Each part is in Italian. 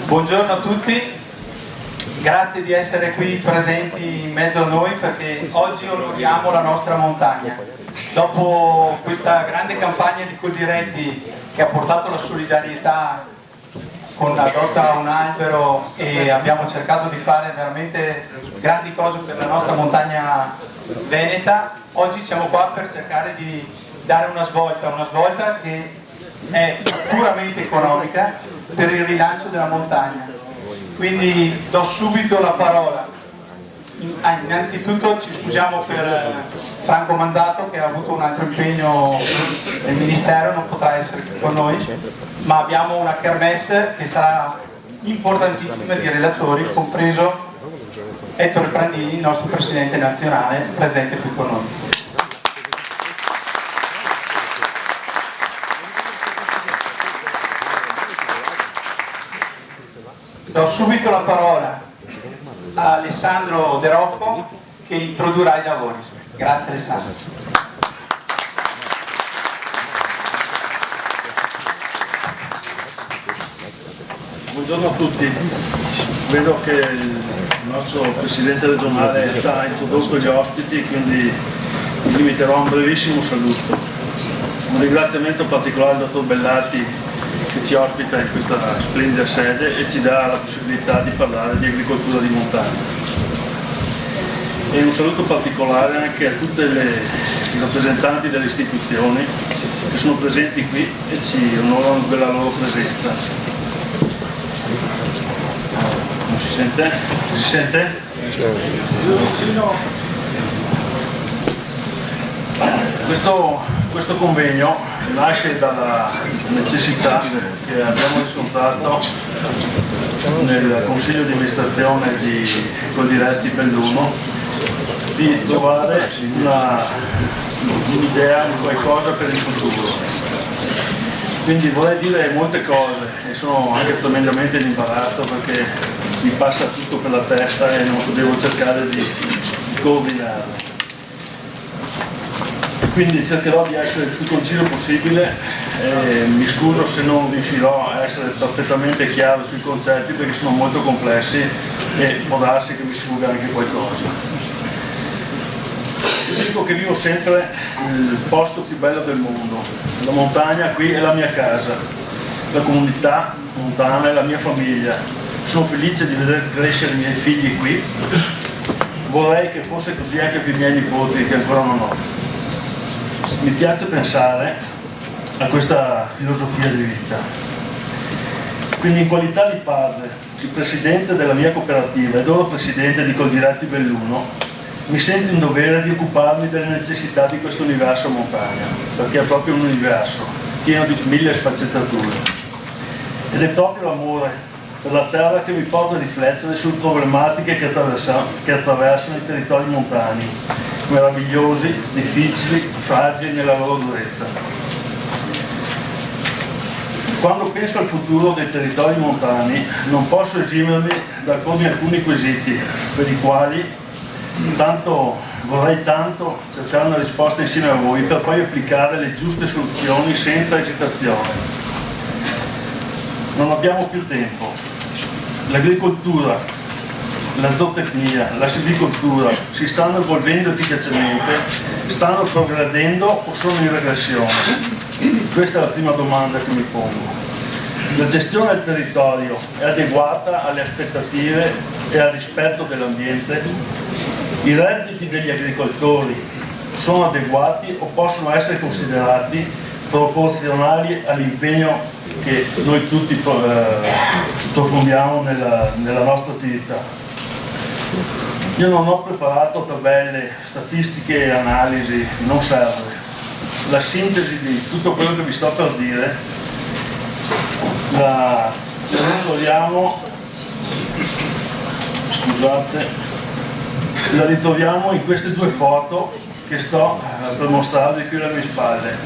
Buongiorno a tutti, grazie di essere qui presenti in mezzo a noi perché oggi onoriamo la nostra montagna. Dopo questa grande campagna di Coldiretti che ha portato la solidarietà con la Adotta un albero e abbiamo cercato di fare veramente grandi cose per la nostra montagna veneta, oggi siamo qua per cercare di dare una svolta che è puramente economica per il rilancio della montagna. Quindi do subito la parola. Innanzitutto ci scusiamo per Franco Manzato che ha avuto un altro impegno nel Ministero, non potrà essere qui con noi, ma abbiamo una kermesse che sarà importantissima di relatori, compreso Ettore Prandini, il nostro Presidente nazionale, presente qui con noi. Do subito la parola a Alessandro De Rocco che introdurrà i lavori. Grazie Alessandro. Buongiorno a tutti. Vedo che il nostro Presidente regionale ha introdotto gli ospiti, quindi mi limiterò a un brevissimo saluto. Un ringraziamento particolare al dottor Bellati che ci ospita in questa splendida sede e ci dà la possibilità di parlare di agricoltura di montagna. E un saluto particolare anche a tutte i rappresentanti delle istituzioni che sono presenti qui e ci onorano della loro presenza. Non si sente? Si sente? Questo convegno nasce dalla necessità che abbiamo riscontrato nel Consiglio di amministrazione di Coldiretti Belluno di trovare un'idea di qualcosa per il futuro. Quindi vorrei dire molte cose e sono anche tremendamente in imbarazzo perché mi passa tutto per la testa e non devo cercare di coordinarlo. Quindi cercherò di essere il più conciso possibile e mi scuso se non riuscirò a essere perfettamente chiaro sui concetti perché sono molto complessi e può darsi che mi sfugga anche qualcosa. Io dico che vivo sempre nel posto più bello del mondo, la montagna qui è la mia casa, la comunità montana è la mia famiglia, sono felice di vedere crescere i miei figli qui, vorrei che fosse così anche per i miei nipoti che ancora non ho. Mi piace pensare a questa filosofia di vita. Quindi in qualità di padre, il presidente della mia cooperativa ed ora presidente di Coldiretti Belluno, mi sento in dovere di occuparmi delle necessità di questo universo montagna, perché è proprio un universo pieno di mille sfaccettature. Ed è proprio l'amore per la terra che mi porta a riflettere sulle problematiche che attraversano i territori montani, meravigliosi, difficili, fragili nella loro durezza. Quando penso al futuro dei territori montani non posso esimermi dal pormi alcuni quesiti per i quali vorrei tanto cercare una risposta insieme a voi per poi applicare le giuste soluzioni senza esitazione. Non abbiamo più tempo. L'agricoltura, la zootecnia, la silvicoltura si stanno evolvendo efficacemente, stanno progredendo o sono in regressione? Questa è la prima domanda che mi pongo. La gestione del territorio è adeguata alle aspettative e al rispetto dell'ambiente? I redditi degli agricoltori sono adeguati o possono essere considerati proporzionali all'impegno che noi tutti profondiamo nella nostra attività? Io non ho preparato tabelle, statistiche e analisi, non serve. La sintesi di tutto quello che vi sto per dire la ritroviamo in queste due foto che sto per mostrarvi qui alle mie spalle.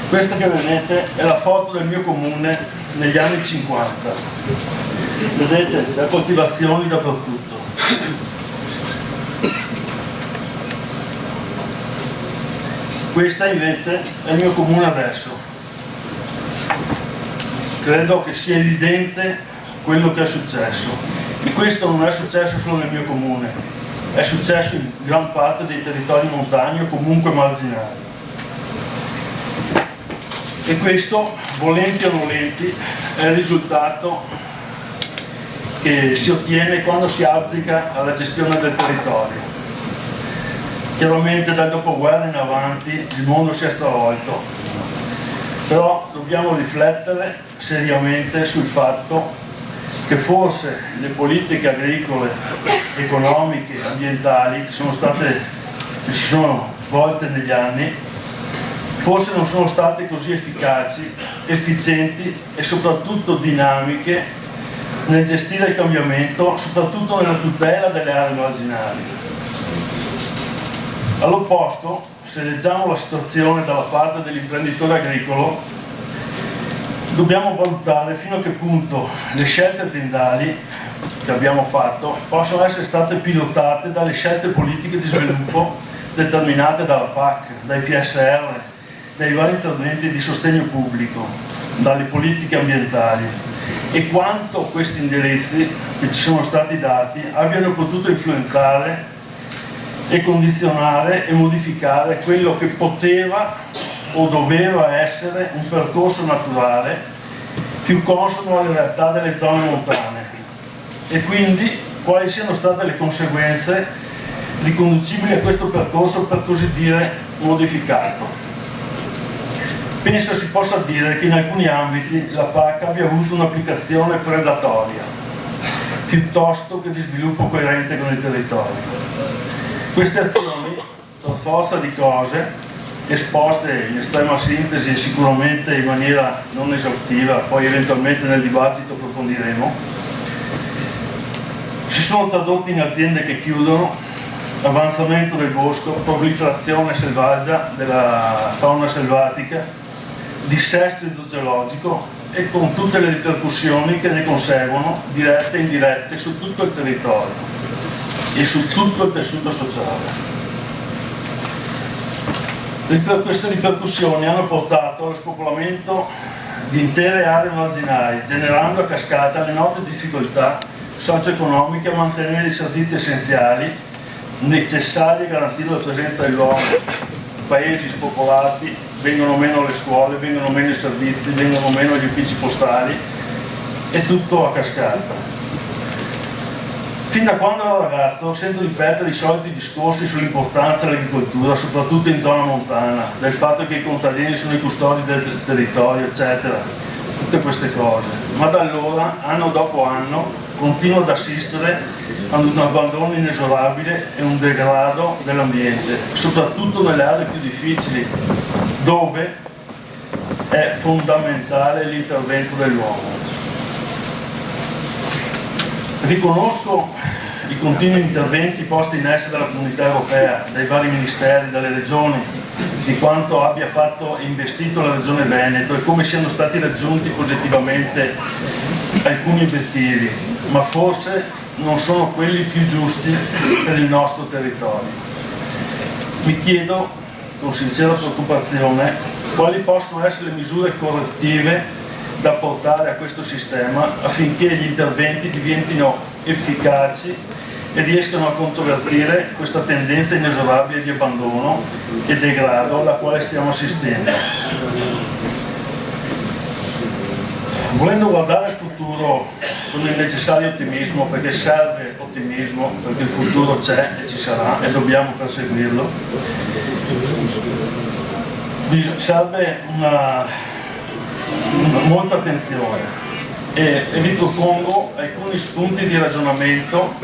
Questa che vedete è la foto del mio comune negli anni 50. Vedete, le coltivazioni dappertutto. Questa invece è il mio comune adesso. Credo che sia evidente quello che è successo. E questo non è successo solo nel mio comune, è successo in gran parte dei territori montani o comunque marginali. E questo, volenti o nolenti, è il risultato che si ottiene quando si applica alla gestione del territorio. Chiaramente dal dopoguerra in avanti il mondo si è stravolto, però dobbiamo riflettere seriamente sul fatto che forse le politiche agricole, economiche, ambientali che si sono svolte negli anni, forse non sono state così efficaci, efficienti e soprattutto dinamiche nel gestire il cambiamento, soprattutto nella tutela delle aree marginali. All'opposto, se leggiamo la situazione dalla parte dell'imprenditore agricolo, dobbiamo valutare fino a che punto le scelte aziendali che abbiamo fatto possono essere state pilotate dalle scelte politiche di sviluppo determinate dalla PAC, dai PSR, dai vari interventi di sostegno pubblico, dalle politiche ambientali, e quanto questi indirizzi che ci sono stati dati abbiano potuto influenzare e condizionare e modificare quello che poteva o doveva essere un percorso naturale più consono alle realtà delle zone montane, e quindi quali siano state le conseguenze riconducibili a questo percorso, per così dire, modificato. Penso si possa dire che in alcuni ambiti la PAC abbia avuto un'applicazione predatoria piuttosto che di sviluppo coerente con il territorio. Queste azioni, per forza di cose, esposte in estrema sintesi e sicuramente in maniera non esaustiva, poi eventualmente nel dibattito approfondiremo, si sono tradotte in aziende che chiudono, avanzamento del bosco, proliferazione selvaggia della fauna selvatica, dissesto idrogeologico, e con tutte le ripercussioni che ne conseguono, dirette e indirette, su tutto il territorio e su tutto il tessuto sociale. Queste ripercussioni hanno portato allo spopolamento di intere aree marginali, generando a cascata le note difficoltà socio-economiche a mantenere i servizi essenziali necessari a garantire la presenza dell'uomo. Paesi spopolati, vengono meno le scuole, vengono meno i servizi, vengono meno gli uffici postali, e tutto a cascata. Fin da quando ero ragazzo sento ripetere i soliti discorsi sull'importanza dell'agricoltura, soprattutto in zona montana, del fatto che i contadini sono i custodi del territorio, eccetera, tutte queste cose. Ma da allora, anno dopo anno, continuo ad assistere ad un abbandono inesorabile e un degrado dell'ambiente, soprattutto nelle aree più difficili, dove è fondamentale l'intervento dell'uomo. Riconosco i continui interventi posti in essere dalla Comunità Europea, dai vari ministeri, dalle regioni, di quanto abbia fatto e investito la Regione Veneto e come siano stati raggiunti positivamente alcuni obiettivi, ma forse non sono quelli più giusti per il nostro territorio. Mi chiedo con sincera preoccupazione quali possono essere le misure correttive da portare a questo sistema affinché gli interventi diventino efficaci e riescano a controvertire questa tendenza inesorabile di abbandono e degrado alla quale stiamo assistendo. Volendo guardare al futuro con il necessario ottimismo, perché serve ottimismo, perché il futuro c'è e ci sarà e dobbiamo perseguirlo, serve molta attenzione, e vi propongo alcuni spunti di ragionamento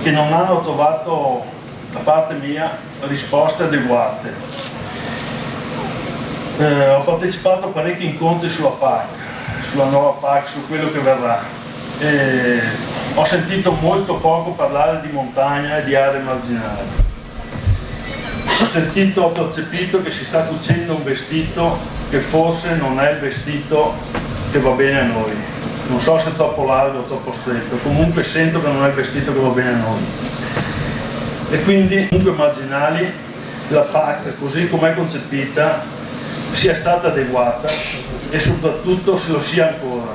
che non hanno trovato da parte mia risposte adeguate. Ho partecipato a parecchi incontri sulla PAC, sulla nuova PAC, su quello che verrà, e ho sentito molto poco parlare di montagna e di aree marginali. Ho percepito che si sta cucendo un vestito che forse non è il vestito che va bene a noi. Non so se è troppo largo o troppo stretto, comunque sento che non è il vestito che va bene a noi. E quindi, comunque marginali, la PAC, così come è concepita, sia stata adeguata e soprattutto se lo sia ancora.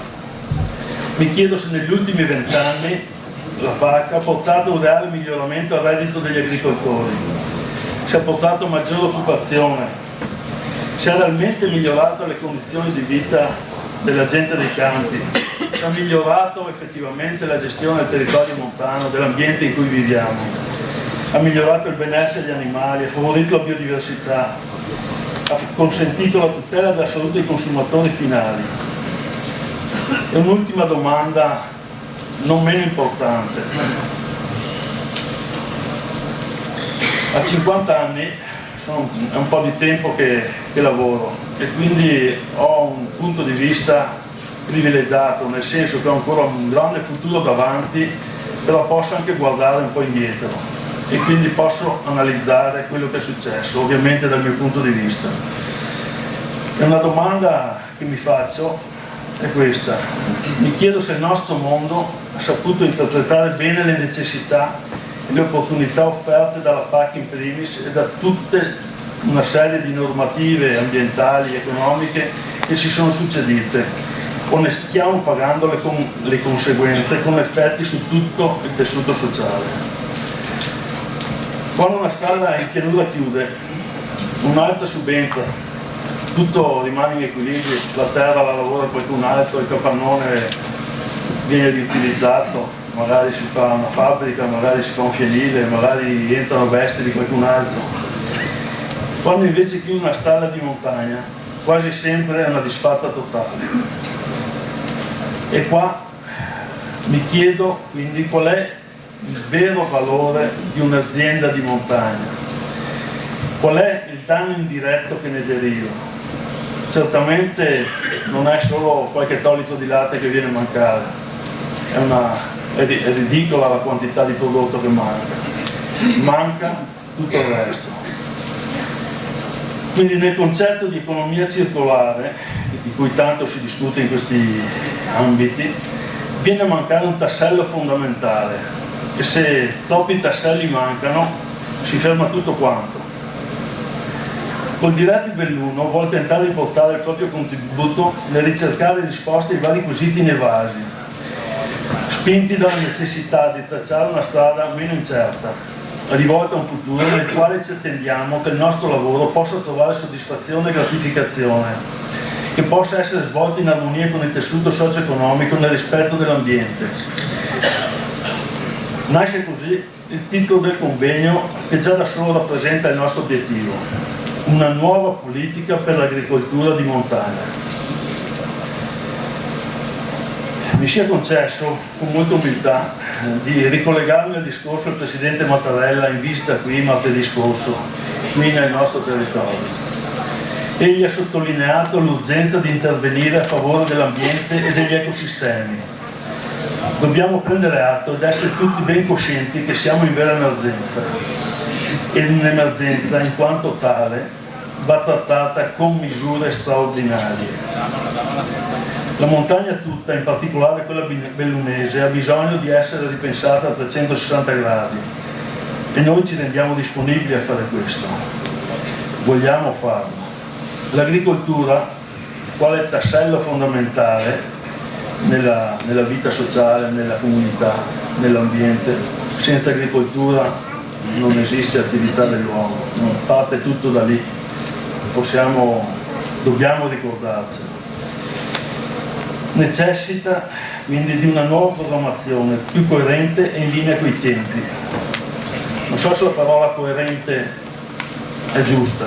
Mi chiedo se negli ultimi 20 anni la PAC ha portato un reale miglioramento al reddito degli agricoltori, se ha portato maggiore occupazione, se ha realmente migliorato le condizioni di vita della gente dei campi, se ha migliorato effettivamente la gestione del territorio montano, dell'ambiente in cui viviamo, ha migliorato il benessere degli animali, ha favorito la biodiversità, ha consentito la tutela della salute dei consumatori finali. E un'ultima domanda non meno importante. A 50 anni è un po' di tempo che lavoro e quindi ho un punto di vista privilegiato, nel senso che ho ancora un grande futuro davanti, però posso anche guardare un po' indietro e quindi posso analizzare quello che è successo, ovviamente dal mio punto di vista. E una domanda che mi faccio è questa: mi chiedo se il nostro mondo ha saputo interpretare bene le necessità e le opportunità offerte dalla PAC in primis e da tutta una serie di normative ambientali e economiche che si sono succedute, o ne stiamo pagando le conseguenze con effetti su tutto il tessuto sociale. Quando una strada in pianura chiude, un'altra subentra, tutto rimane in equilibrio, la terra la lavora qualcun altro, il capannone viene riutilizzato, magari si fa una fabbrica, magari si fa un fienile, magari entrano vesti di qualcun altro. Quando invece chiude una stalla di montagna, quasi sempre è una disfatta totale. E qua mi chiedo quindi qual è il vero valore di un'azienda di montagna, qual è il danno indiretto che ne deriva. Certamente non è solo qualche ettolitro di latte che viene a mancare, è ridicola la quantità di prodotto che manca tutto il resto. Quindi nel concetto di economia circolare, di cui tanto si discute in questi ambiti, viene a mancare un tassello fondamentale e se troppi tasselli mancano si ferma tutto quanto. Col Diretti Belluno vuol tentare di portare il proprio contributo nel ricercare risposte ai vari quesiti inevasi, spinti dalla necessità di tracciare una strada meno incerta, rivolta a un futuro nel quale ci attendiamo che il nostro lavoro possa trovare soddisfazione e gratificazione, che possa essere svolto in armonia con il tessuto socio-economico nel rispetto dell'ambiente. Nasce così il titolo del convegno che già da solo rappresenta il nostro obiettivo: una nuova politica per l'agricoltura di montagna. Mi sia concesso, con molta umiltà, di ricollegarmi al discorso del Presidente Mattarella in visita qui martedì scorso, qui nel nostro territorio. Egli ha sottolineato l'urgenza di intervenire a favore dell'ambiente e degli ecosistemi. Dobbiamo prendere atto ed essere tutti ben coscienti che siamo in vera emergenza e un'emergenza in quanto tale va trattata con misure straordinarie. La montagna tutta, in particolare quella bellunese, ha bisogno di essere ripensata a 360 gradi e noi ci rendiamo disponibili a fare questo. Vogliamo farlo. L'agricoltura, quale tassello fondamentale nella vita sociale, nella comunità, nell'ambiente. Senza agricoltura non esiste attività dell'uomo, parte tutto da lì. Dobbiamo ricordarcelo. Necessita quindi di una nuova programmazione più coerente e in linea coi tempi. Non so se la parola coerente è giusta,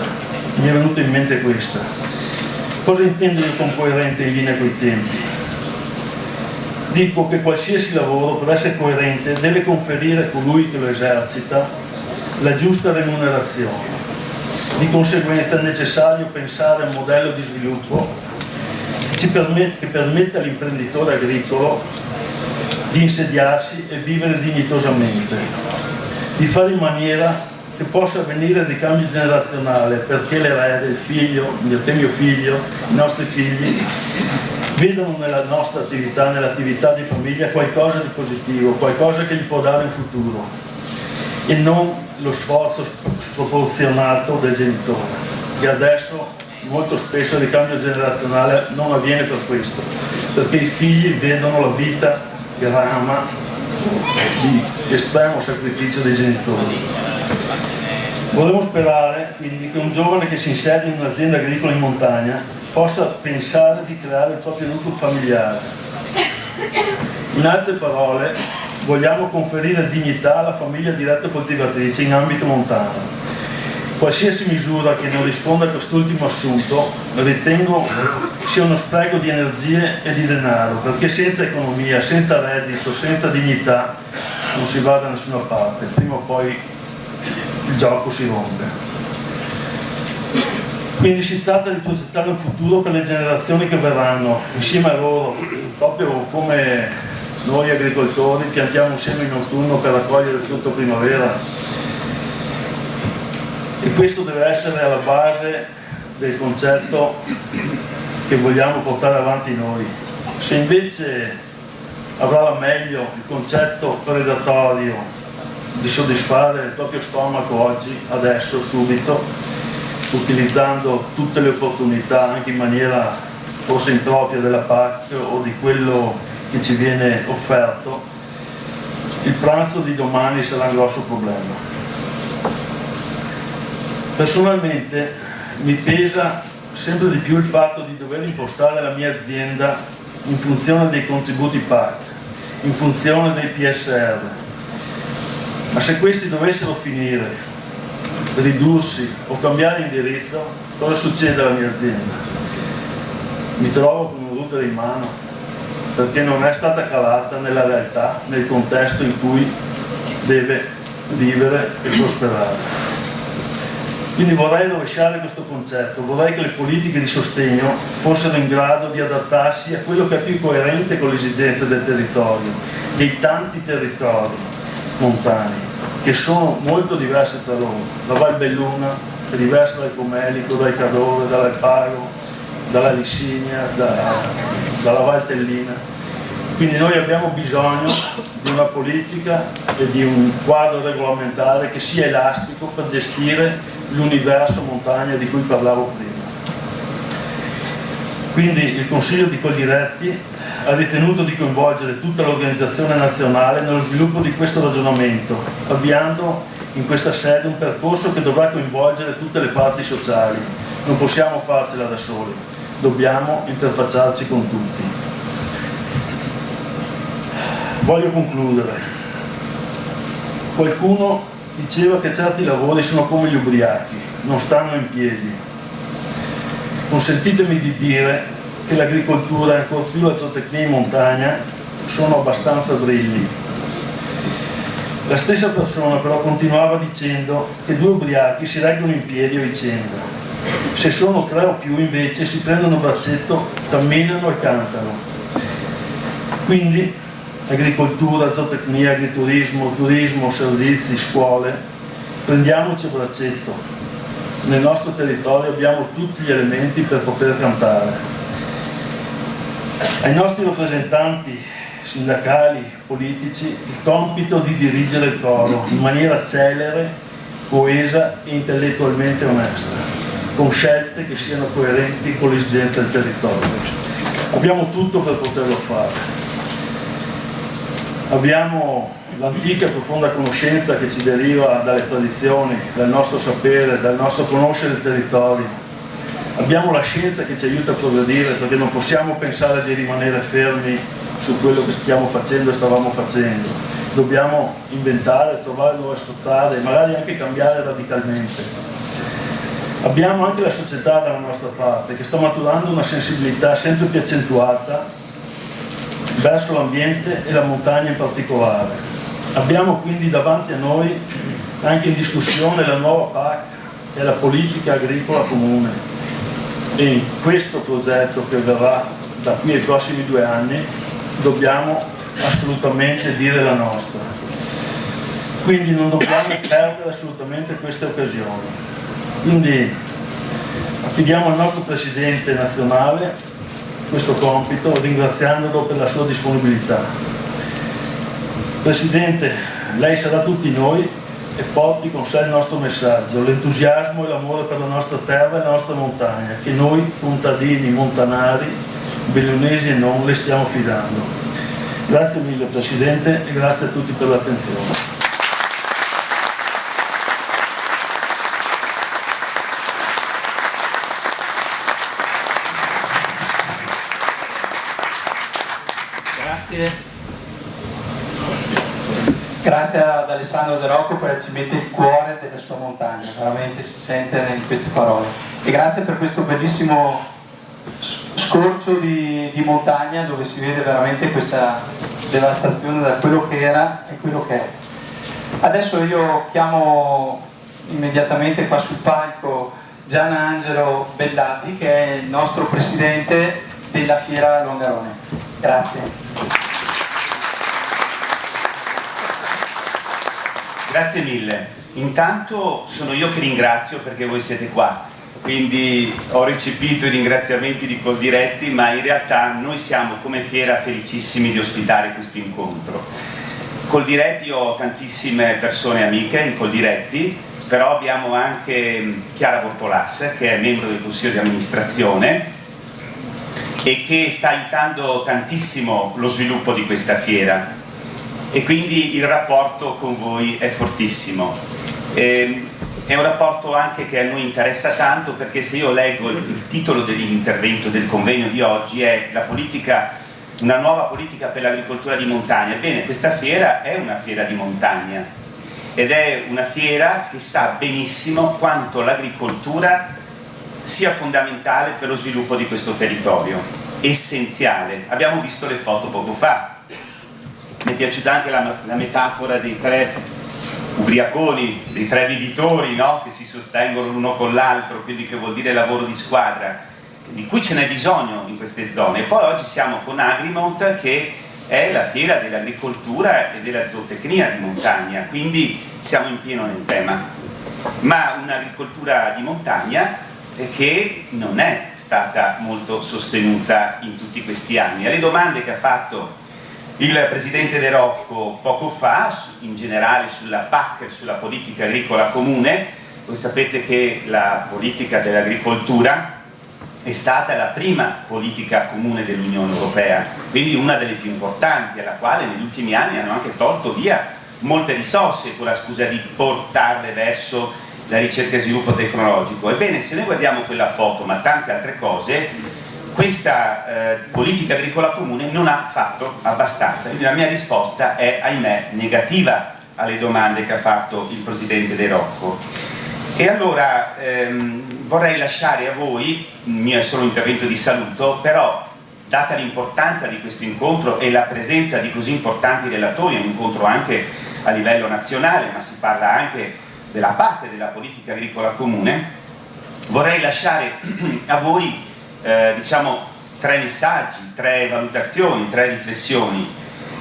mi è venuta in mente questa. Cosa intendo io con coerente e in linea coi tempi? Dico che qualsiasi lavoro, per essere coerente, deve conferire a colui che lo esercita la giusta remunerazione. Di conseguenza è necessario pensare a un modello di sviluppo che permetta all'imprenditore agricolo di insediarsi e vivere dignitosamente, di fare in maniera che possa avvenire il ricambio generazionale, perché l'erede, il figlio, mio figlio, i nostri figli, vedano nella nostra attività, nell'attività di famiglia, qualcosa di positivo, qualcosa che gli può dare un futuro e non lo sforzo sproporzionato del genitore, che adesso molto spesso il ricambio generazionale non avviene per questo, perché i figli vedono la vita che rama di estremo sacrificio dei genitori. Vorremmo sperare quindi che un giovane che si inserisce in un'azienda agricola in montagna possa pensare di creare il proprio nucleo familiare. In altre parole, vogliamo conferire dignità alla famiglia diretta coltivatrice in ambito montano. Qualsiasi misura che non risponda a quest'ultimo assunto ritengo sia uno spreco di energie e di denaro, perché senza economia, senza reddito, senza dignità non si va da nessuna parte, prima o poi il gioco si rompe. Quindi si tratta di progettare un futuro per le generazioni che verranno, insieme a loro, proprio come noi agricoltori piantiamo un seme in autunno per raccogliere il frutto primavera. E questo deve essere alla base del concetto che vogliamo portare avanti noi. Se invece avrà la meglio il concetto predatorio di soddisfare il proprio stomaco oggi, adesso, subito, utilizzando tutte le opportunità anche in maniera forse impropria della PAC o di quello che ci viene offerto, il pranzo di domani sarà un grosso problema. Personalmente mi pesa sempre di più il fatto di dover impostare la mia azienda in funzione dei contributi PAC, in funzione dei PSR. Ma se questi dovessero finire, ridursi o cambiare indirizzo, cosa succede alla mia azienda? Mi trovo con un router in mano perché non è stata calata nella realtà, nel contesto in cui deve vivere e prosperare. Quindi vorrei rovesciare questo concetto, vorrei che le politiche di sostegno fossero in grado di adattarsi a quello che è più coerente con le esigenze del territorio, dei tanti territori montani, che sono molto diversi tra loro. La Val Belluna è diversa dal Comelico, dal Cadore, dall'Alpago, dalla Lissinia, dalla Val Tellina. Quindi noi abbiamo bisogno di una politica e di un quadro regolamentare che sia elastico per gestire l'universo montagna di cui parlavo prima. Quindi il Consiglio di Coldiretti ha ritenuto di coinvolgere tutta l'organizzazione nazionale nello sviluppo di questo ragionamento, avviando in questa sede un percorso che dovrà coinvolgere tutte le parti sociali. Non possiamo farcela da soli, dobbiamo interfacciarci con tutti. Voglio concludere. Qualcuno diceva che certi lavori sono come gli ubriachi, non stanno in piedi. Consentitemi di dire che l'agricoltura e ancor più la zootecnia in montagna sono abbastanza brilli. La stessa persona però continuava dicendo che due ubriachi si reggono in piedi a vicenda. Se sono tre o più invece si prendono un braccetto, camminano e cantano. Quindi agricoltura, zootecnia, agriturismo, turismo, servizi, scuole, prendiamoci a braccetto. Nel nostro territorio abbiamo tutti gli elementi per poter cantare. Ai nostri rappresentanti sindacali, politici, il compito di dirigere il coro in maniera celere, coesa e intellettualmente onesta, con scelte che siano coerenti con le esigenze del territorio. Abbiamo tutto per poterlo fare. Abbiamo l'antica e profonda conoscenza che ci deriva dalle tradizioni, dal nostro sapere, dal nostro conoscere il territorio. Abbiamo la scienza che ci aiuta a progredire, perché non possiamo pensare di rimanere fermi su quello che stiamo facendo e stavamo facendo. Dobbiamo inventare, trovare nuove strade, magari anche cambiare radicalmente. Abbiamo anche la società dalla nostra parte, che sta maturando una sensibilità sempre più accentuata verso l'ambiente e la montagna in particolare. Abbiamo quindi davanti a noi anche in discussione la nuova PAC e la politica agricola comune, e in questo progetto che verrà da qui ai prossimi 2 anni dobbiamo assolutamente dire la nostra. Quindi non dobbiamo perdere assolutamente queste occasioni. Quindi affidiamo al nostro Presidente nazionale questo compito, ringraziandolo per la sua disponibilità. Presidente, lei sarà tutti noi e porti con sé il nostro messaggio, l'entusiasmo e l'amore per la nostra terra e la nostra montagna, che noi contadini montanari, bellunesi e non, le stiamo fidando. Grazie mille Presidente e grazie a tutti per l'attenzione. Grazie ad Alessandro De Rocco perché ci mette il cuore della sua montagna, veramente si sente in queste parole. E grazie per questo bellissimo scorcio di montagna dove si vede veramente questa devastazione da quello che era e quello che è. Adesso io chiamo immediatamente qua sul palco Gianangelo Bellati, che è il nostro presidente della Fiera Longarone. Grazie. Grazie mille. Intanto sono io che ringrazio perché voi siete qua, quindi ho recepito i ringraziamenti di Coldiretti, ma in realtà noi siamo come Fiera felicissimi di ospitare questo incontro. Coldiretti, ho tantissime persone amiche in Coldiretti, però abbiamo anche Chiara Bortolas, che è membro del Consiglio di amministrazione e che sta aiutando tantissimo lo sviluppo di questa fiera. E quindi il rapporto con voi è fortissimo. È un rapporto anche che a noi interessa tanto, perché se io leggo il titolo dell'intervento del convegno di oggi è la politica, una nuova politica per l'agricoltura di montagna. Ebbene, questa fiera è una fiera di montagna ed è una fiera che sa benissimo quanto l'agricoltura sia fondamentale per lo sviluppo di questo territorio, essenziale. Abbiamo visto le foto poco fa. Mi è piaciuta anche la metafora dei tre ubriaconi, dei tre vivitori, no? Che si sostengono l'uno con l'altro, quindi che vuol dire lavoro di squadra, di cui ce n'è bisogno in queste zone. E poi oggi siamo con Agrimont, che è la fiera dell'agricoltura e della zootecnia di montagna, quindi siamo in pieno nel tema. Ma un'agricoltura di montagna che non è stata molto sostenuta in tutti questi anni. Alle domande che ha fatto il Presidente De Rocco poco fa, in generale sulla PAC, sulla politica agricola comune, voi sapete che la politica dell'agricoltura è stata la prima politica comune dell'Unione Europea, quindi una delle più importanti, alla quale negli ultimi anni hanno anche tolto via molte risorse con la scusa di portarle verso la ricerca e sviluppo tecnologico. Ebbene, se noi guardiamo quella foto, ma tante altre cose, questa politica agricola comune non ha fatto abbastanza. Quindi la mia risposta è, ahimè, negativa alle domande che ha fatto il Presidente De Rocco. E allora vorrei lasciare a voi, il mio è solo un intervento di saluto, però data l'importanza di questo incontro e la presenza di così importanti relatori, è un incontro anche a livello nazionale, ma si parla anche della PAC, della politica agricola comune, vorrei lasciare a voi diciamo tre messaggi, tre valutazioni, tre riflessioni.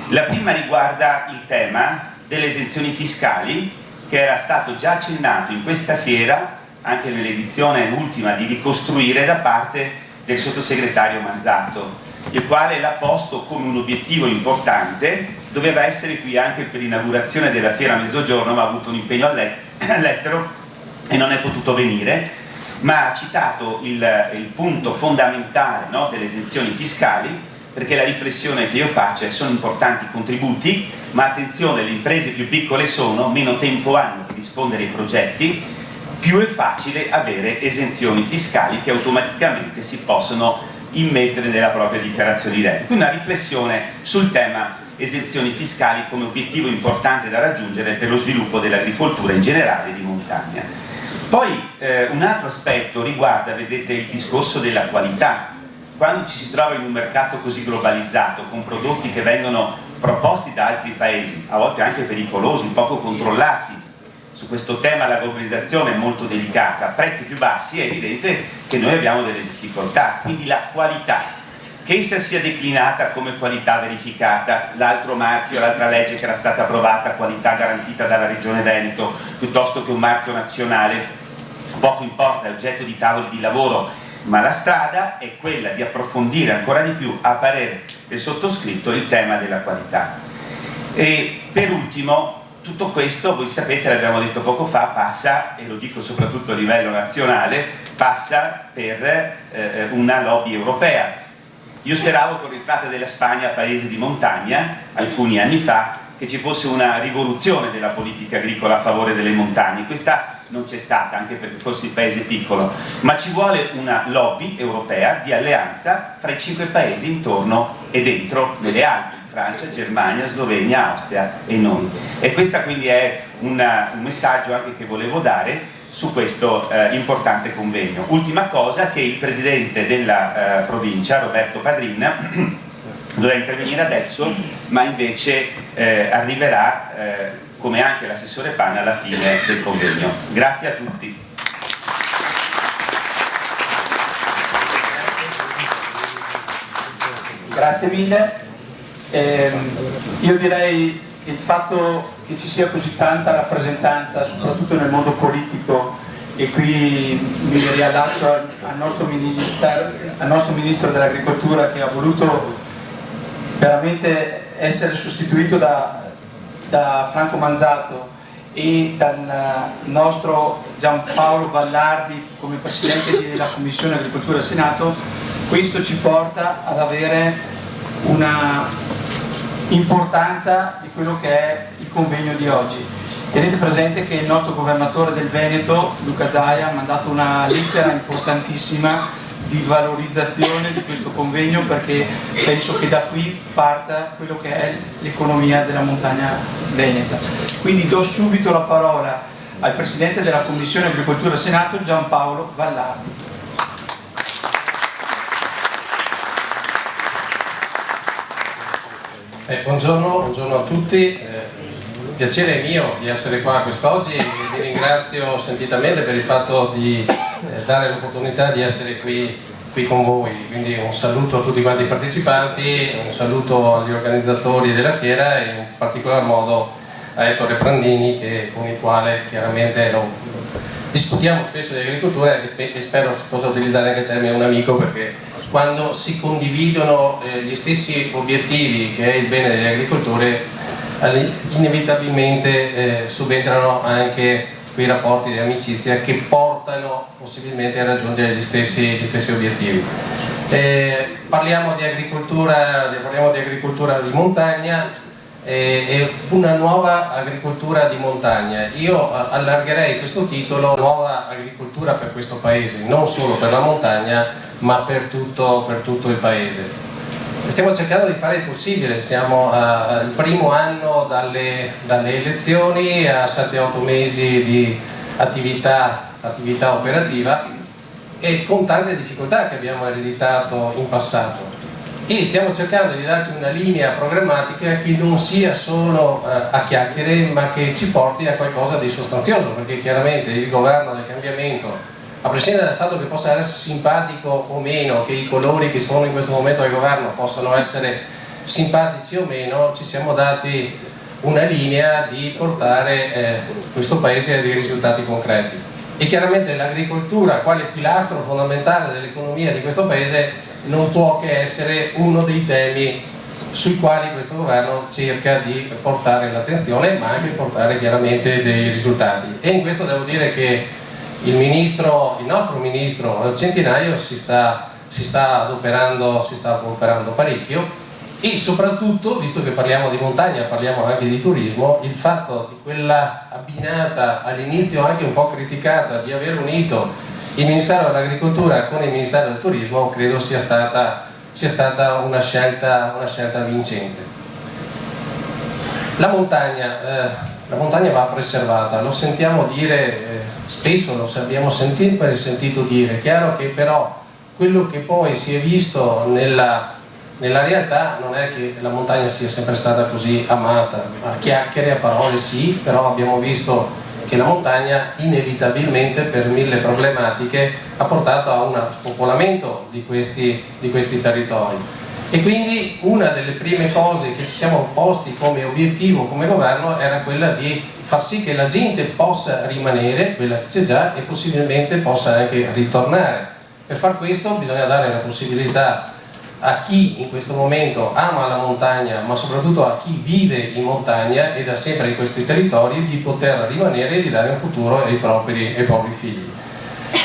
La prima riguarda il tema delle esenzioni fiscali, che era stato già accennato in questa fiera, anche nell'edizione ultima di Ricostruire, da parte del sottosegretario Manzato, il quale l'ha posto come un obiettivo importante. Doveva essere qui anche per l'inaugurazione della fiera a mezzogiorno, ma ha avuto un impegno all'estero e non è potuto venire, ma ha citato il punto fondamentale, no, delle esenzioni fiscali, perché la riflessione che io faccio è: sono importanti i contributi, ma attenzione, le imprese più piccole sono, meno tempo hanno per rispondere ai progetti, più è facile avere esenzioni fiscali che automaticamente si possono immettere nella propria dichiarazione di reddito. Quindi una riflessione sul tema esenzioni fiscali come obiettivo importante da raggiungere per lo sviluppo dell'agricoltura in generale di montagna. Poi un altro aspetto riguarda, vedete, il discorso della qualità. Quando ci si trova in un mercato così globalizzato, con prodotti che vengono proposti da altri paesi, a volte anche pericolosi, poco controllati, su questo tema la globalizzazione è molto delicata, a prezzi più bassi, è evidente che noi abbiamo delle difficoltà. Quindi la qualità, che essa sia declinata come qualità verificata, l'altro marchio, l'altra legge che era stata approvata, qualità garantita dalla Regione Veneto, piuttosto che un marchio nazionale, poco importa, è oggetto di tavoli di lavoro, ma la strada è quella di approfondire ancora di più, a parere del sottoscritto, il tema della qualità. E per ultimo, tutto questo, voi sapete, l'abbiamo detto poco fa, passa, e lo dico soprattutto a livello nazionale, passa per una lobby europea. Io speravo con l'entrata della Spagna paese di montagna, alcuni anni fa, che ci fosse una rivoluzione della politica agricola a favore delle montagne. Questa non c'è stata, anche perché fosse il paese piccolo, ma ci vuole una lobby europea di alleanza fra i 5 paesi intorno e dentro nelle Alpi: Francia, Germania, Slovenia, Austria e noi. E questo quindi è un messaggio anche che volevo dare su questo importante convegno. Ultima cosa, che il presidente della provincia, Roberto Padrin, doveva intervenire adesso, ma invece arriverà, come anche l'assessore Panna, alla fine del convegno. Grazie a tutti. Grazie mille. Io direi che il fatto che ci sia così tanta rappresentanza, soprattutto nel mondo politico, e qui mi riallaccio al nostro ministro dell'agricoltura, che ha voluto veramente essere sostituito da Franco Manzato, e dal nostro Giampaolo Vallardi come presidente della Commissione Agricoltura del Senato, questo ci porta ad avere una importanza di quello che è il convegno di oggi. Tenete presente che il nostro governatore del Veneto, Luca Zaia, ha mandato una lettera importantissima di valorizzazione di questo convegno, perché penso che da qui parta quello che è l'economia della montagna veneta. Quindi do subito la parola al Presidente della Commissione Agricoltura del Senato, Giampaolo Vallardi. Buongiorno a tutti, piacere mio di essere qua quest'oggi, vi ringrazio sentitamente per il fatto di dare l'opportunità di essere qui con voi, quindi un saluto a tutti quanti i partecipanti, un saluto agli organizzatori della fiera e in particolar modo a Ettore Brandini, con il quale chiaramente discutiamo spesso di agricoltura e spero si possa utilizzare anche il termine un amico, perché quando si condividono gli stessi obiettivi, che è il bene degli agricoltori, inevitabilmente subentrano anche quei rapporti di amicizia che portano possibilmente a raggiungere gli stessi obiettivi. Parliamo di agricoltura di montagna e una nuova agricoltura di montagna. Io allargherei questo titolo: nuova agricoltura per questo paese, non solo per la montagna ma per tutto il paese. Stiamo cercando di fare il possibile, siamo al primo anno dalle elezioni, a 7-8 mesi di attività operativa, e con tante difficoltà che abbiamo ereditato in passato, e stiamo cercando di darci una linea programmatica che non sia solo a chiacchiere, ma che ci porti a qualcosa di sostanzioso, perché chiaramente il governo del cambiamento, a prescindere dal fatto che possa essere simpatico o meno, che i colori che sono in questo momento al governo possano essere simpatici o meno, ci siamo dati una linea di portare questo paese a dei risultati concreti. E chiaramente l'agricoltura, quale pilastro fondamentale dell'economia di questo paese, non può che essere uno dei temi sui quali questo governo cerca di portare l'attenzione, ma anche portare chiaramente dei risultati. E in questo devo dire che il nostro ministro Centinaio si sta adoperando parecchio, e soprattutto, visto che parliamo di montagna, parliamo anche di turismo, il fatto di quella abbinata, all'inizio anche un po' criticata, di aver unito il Ministero dell'Agricoltura con il Ministero del Turismo, credo sia stata una scelta vincente. La montagna va preservata, lo sentiamo dire spesso, lo abbiamo sentito dire. È chiaro che però quello che poi si è visto nella realtà non è che la montagna sia sempre stata così amata, a chiacchiere, a parole sì, però abbiamo visto che la montagna inevitabilmente per 1000 problematiche ha portato a un spopolamento di questi territori. E quindi una delle prime cose che ci siamo posti come obiettivo, come governo, era quella di far sì che la gente possa rimanere, quella che c'è già, e possibilmente possa anche ritornare. Per far questo bisogna dare la possibilità a chi in questo momento ama la montagna, ma soprattutto a chi vive in montagna e da sempre in questi territori, di poter rimanere e di dare un futuro ai propri figli.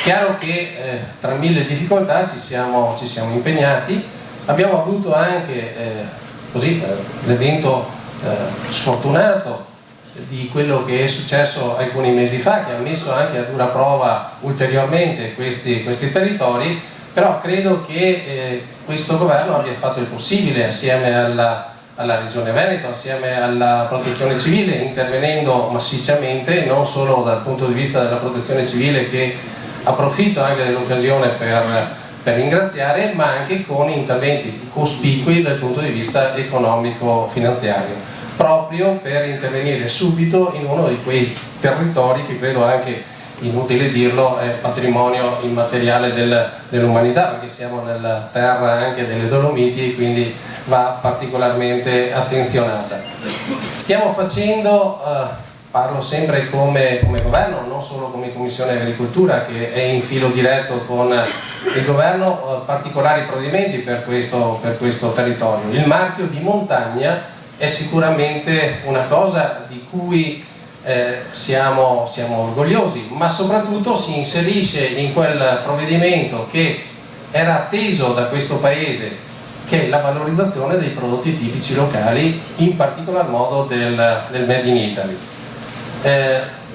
Chiaro che tra mille difficoltà ci siamo impegnati, abbiamo avuto anche l'evento sfortunato di quello che è successo alcuni mesi fa, che ha messo anche a dura prova ulteriormente questi territori, però credo che questo governo abbia fatto il possibile assieme alla Regione Veneto, assieme alla Protezione Civile, intervenendo massicciamente, non solo dal punto di vista della Protezione Civile, che approfitto anche dell'occasione per ringraziare, ma anche con interventi cospicui dal punto di vista economico-finanziario, proprio per intervenire subito in uno di quei territori che credo anche, inutile dirlo, è patrimonio immateriale dell'umanità, perché siamo nella terra anche delle Dolomiti e quindi va particolarmente attenzionata. Stiamo facendo, parlo sempre come governo, non solo come Commissione Agricoltura che è in filo diretto con il governo, particolari provvedimenti per questo territorio. Il marchio di montagna è sicuramente una cosa di cui siamo orgogliosi, ma soprattutto si inserisce in quel provvedimento che era atteso da questo Paese, che è la valorizzazione dei prodotti tipici locali, in particolar modo del Made in Italy.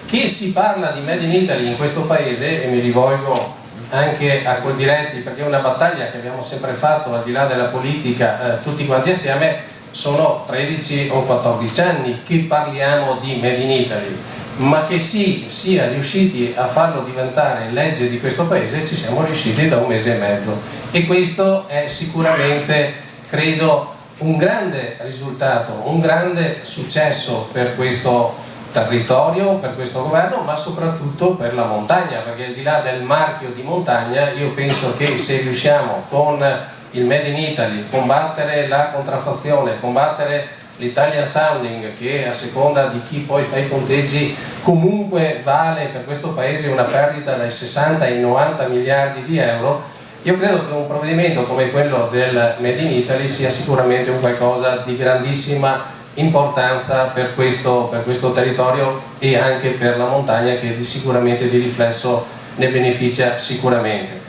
Che si parla di Made in Italy in questo Paese, e mi rivolgo anche a Coldiretti perché è una battaglia che abbiamo sempre fatto al di là della politica, tutti quanti assieme, sono 13 o 14 anni che parliamo di Made in Italy, ma che sia riusciti a farlo diventare legge di questo Paese ci siamo riusciti da un mese e mezzo, e questo è sicuramente, credo, un grande risultato, un grande successo per questo territorio, per questo governo, ma soprattutto per la montagna, perché al di là del marchio di montagna io penso che se riusciamo con il Made in Italy, combattere la contraffazione, combattere l'Italian sounding, che a seconda di chi poi fa i conteggi comunque vale per questo Paese una perdita dai 60 ai 90 miliardi di euro, io credo che un provvedimento come quello del Made in Italy sia sicuramente un qualcosa di grandissima importanza per questo territorio e anche per la montagna, che sicuramente di riflesso ne beneficia sicuramente.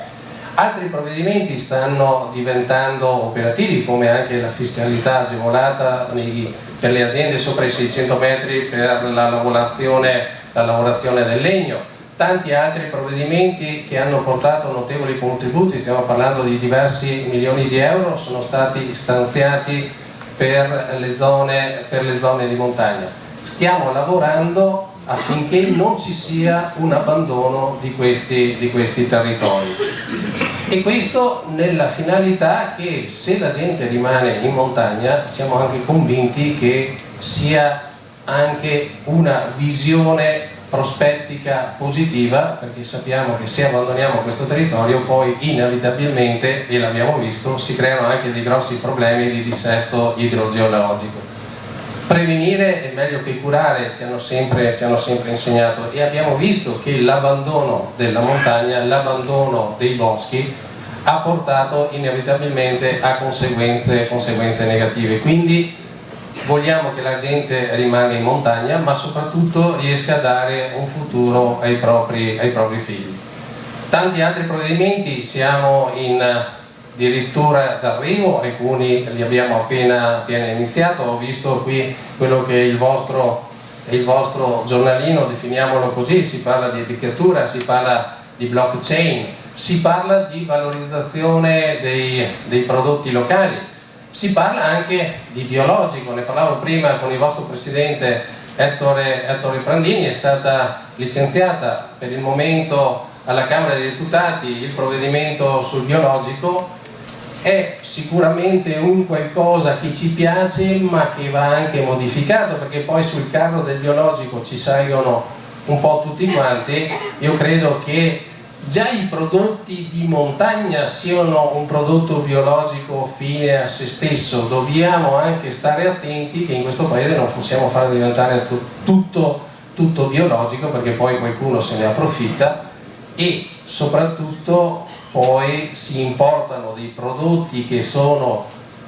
Altri provvedimenti stanno diventando operativi, come anche la fiscalità agevolata per le aziende sopra i 600 metri per la lavorazione del legno, tanti altri provvedimenti che hanno portato notevoli contributi, stiamo parlando di diversi milioni di euro, sono stati stanziati per le zone di montagna. Stiamo lavorando affinché non ci sia un abbandono di questi territori, e questo nella finalità che, se la gente rimane in montagna, siamo anche convinti che sia anche una visione prospettica positiva, perché sappiamo che se abbandoniamo questo territorio poi inevitabilmente, e l'abbiamo visto, si creano anche dei grossi problemi di dissesto idrogeologico. Prevenire è meglio che curare, ci hanno sempre insegnato, e abbiamo visto che l'abbandono della montagna, l'abbandono dei boschi ha portato inevitabilmente a conseguenze negative. Quindi vogliamo che la gente rimanga in montagna, ma soprattutto riesca a dare un futuro ai propri figli. Tanti altri provvedimenti siamo addirittura d'arrivo, alcuni li abbiamo appena iniziato. Ho visto qui quello che è il vostro giornalino, definiamolo così, si parla di etichettatura, si parla di blockchain, si parla di valorizzazione dei prodotti locali, si parla anche di biologico. Ne parlavo prima con il vostro presidente Ettore Prandini, è stata licenziata per il momento alla Camera dei Deputati il provvedimento sul biologico. È sicuramente un qualcosa che ci piace, ma che va anche modificato, perché poi sul carro del biologico ci salgono un po' tutti quanti. Io credo che già i prodotti di montagna siano un prodotto biologico fine a se stesso. Dobbiamo anche stare attenti che in questo Paese non possiamo far diventare tutto biologico, perché poi qualcuno se ne approfitta, e soprattutto poi si importano dei prodotti che sono,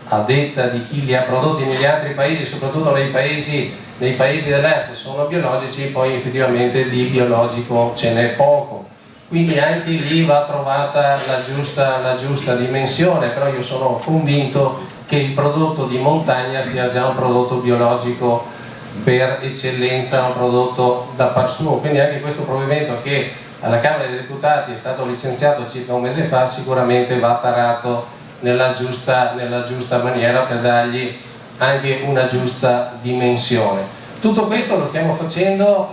a detta di chi li ha prodotti negli altri paesi, soprattutto nei paesi dell'est, sono biologici, poi effettivamente di biologico ce n'è poco. Quindi anche lì va trovata la giusta dimensione, però io sono convinto che il prodotto di montagna sia già un prodotto biologico per eccellenza, un prodotto da par suo. Quindi anche questo provvedimento, che alla Camera dei Deputati è stato licenziato circa un mese fa, sicuramente va tarato nella giusta maniera per dargli anche una giusta dimensione. Tutto questo lo stiamo facendo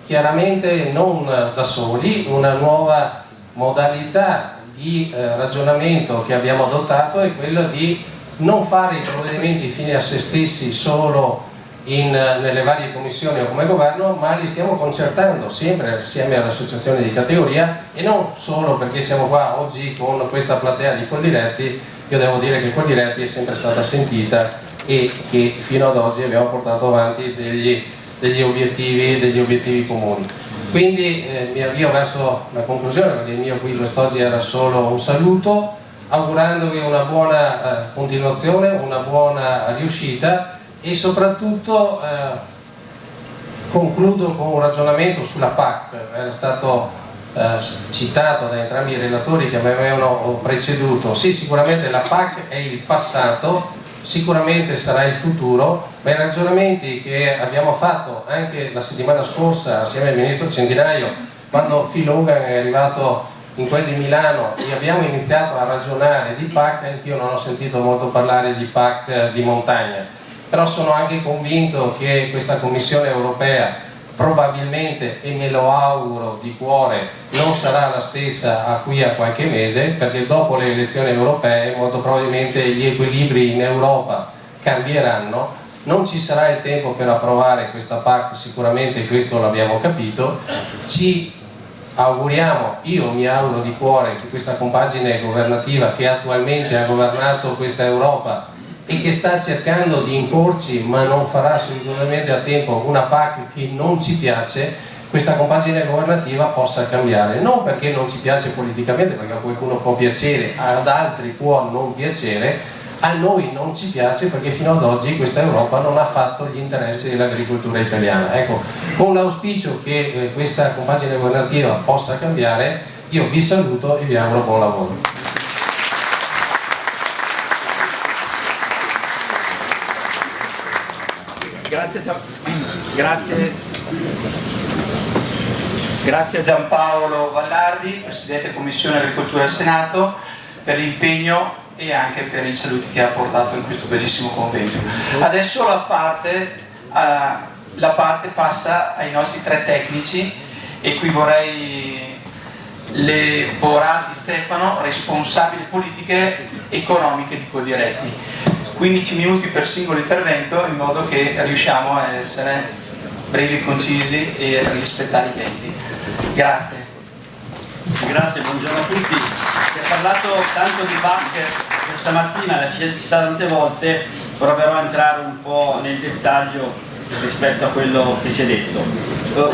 chiaramente non da soli. Una nuova modalità di ragionamento che abbiamo adottato è quella di non fare i provvedimenti fini a se stessi solo nelle varie commissioni o come governo, ma li stiamo concertando sempre assieme alle associazioni di categoria, e non solo perché siamo qua oggi con questa platea di Coldiretti. Io devo dire che Coldiretti è sempre stata sentita e che fino ad oggi abbiamo portato avanti degli obiettivi comuni. Quindi mi avvio verso la conclusione, perché il mio qui quest'oggi era solo un saluto, augurandovi una buona continuazione, una buona riuscita, e soprattutto concludo con un ragionamento sulla PAC. Era stato citato da entrambi i relatori che mi avevano preceduto. Sì, sicuramente la PAC è il passato, sicuramente sarà il futuro, ma i ragionamenti che abbiamo fatto anche la settimana scorsa assieme al Ministro Centinaio, quando Phil Hogan è arrivato in quel di Milano e abbiamo iniziato a ragionare di PAC, anch'io non ho sentito molto parlare di PAC di montagna. Però sono anche convinto che questa Commissione europea probabilmente, e me lo auguro di cuore, non sarà la stessa a qui a qualche mese, perché dopo le elezioni europee molto probabilmente gli equilibri in Europa cambieranno, non ci sarà il tempo per approvare questa PAC, sicuramente questo l'abbiamo capito. Ci auguriamo, io mi auguro di cuore, che questa compagine governativa che attualmente ha governato questa Europa e che sta cercando di imporci, ma non farà assolutamente a tempo, una PAC che non ci piace, questa compagine governativa possa cambiare. Non perché non ci piace politicamente, perché a qualcuno può piacere, ad altri può non piacere, a noi non ci piace perché fino ad oggi questa Europa non ha fatto gli interessi dell'agricoltura italiana. Ecco, con l'auspicio che questa compagine governativa possa cambiare, io vi saluto e vi auguro buon lavoro. Grazie a Giampaolo Vallardi, Presidente Commissione Agricoltura del Senato, per l'impegno e anche per i saluti che ha portato in questo bellissimo convegno. Adesso la parte passa ai nostri tre tecnici, e qui vorrei le Borà di Stefano, responsabile politiche economiche di Coldiretti. 15 minuti per singolo intervento, in modo che riusciamo a essere brevi, concisi e a rispettare i tempi. Grazie. Grazie, buongiorno a tutti. Si è parlato tanto di PAC questa mattina, la si è citata tante volte, proverò a entrare un po' nel dettaglio rispetto a quello che si è detto.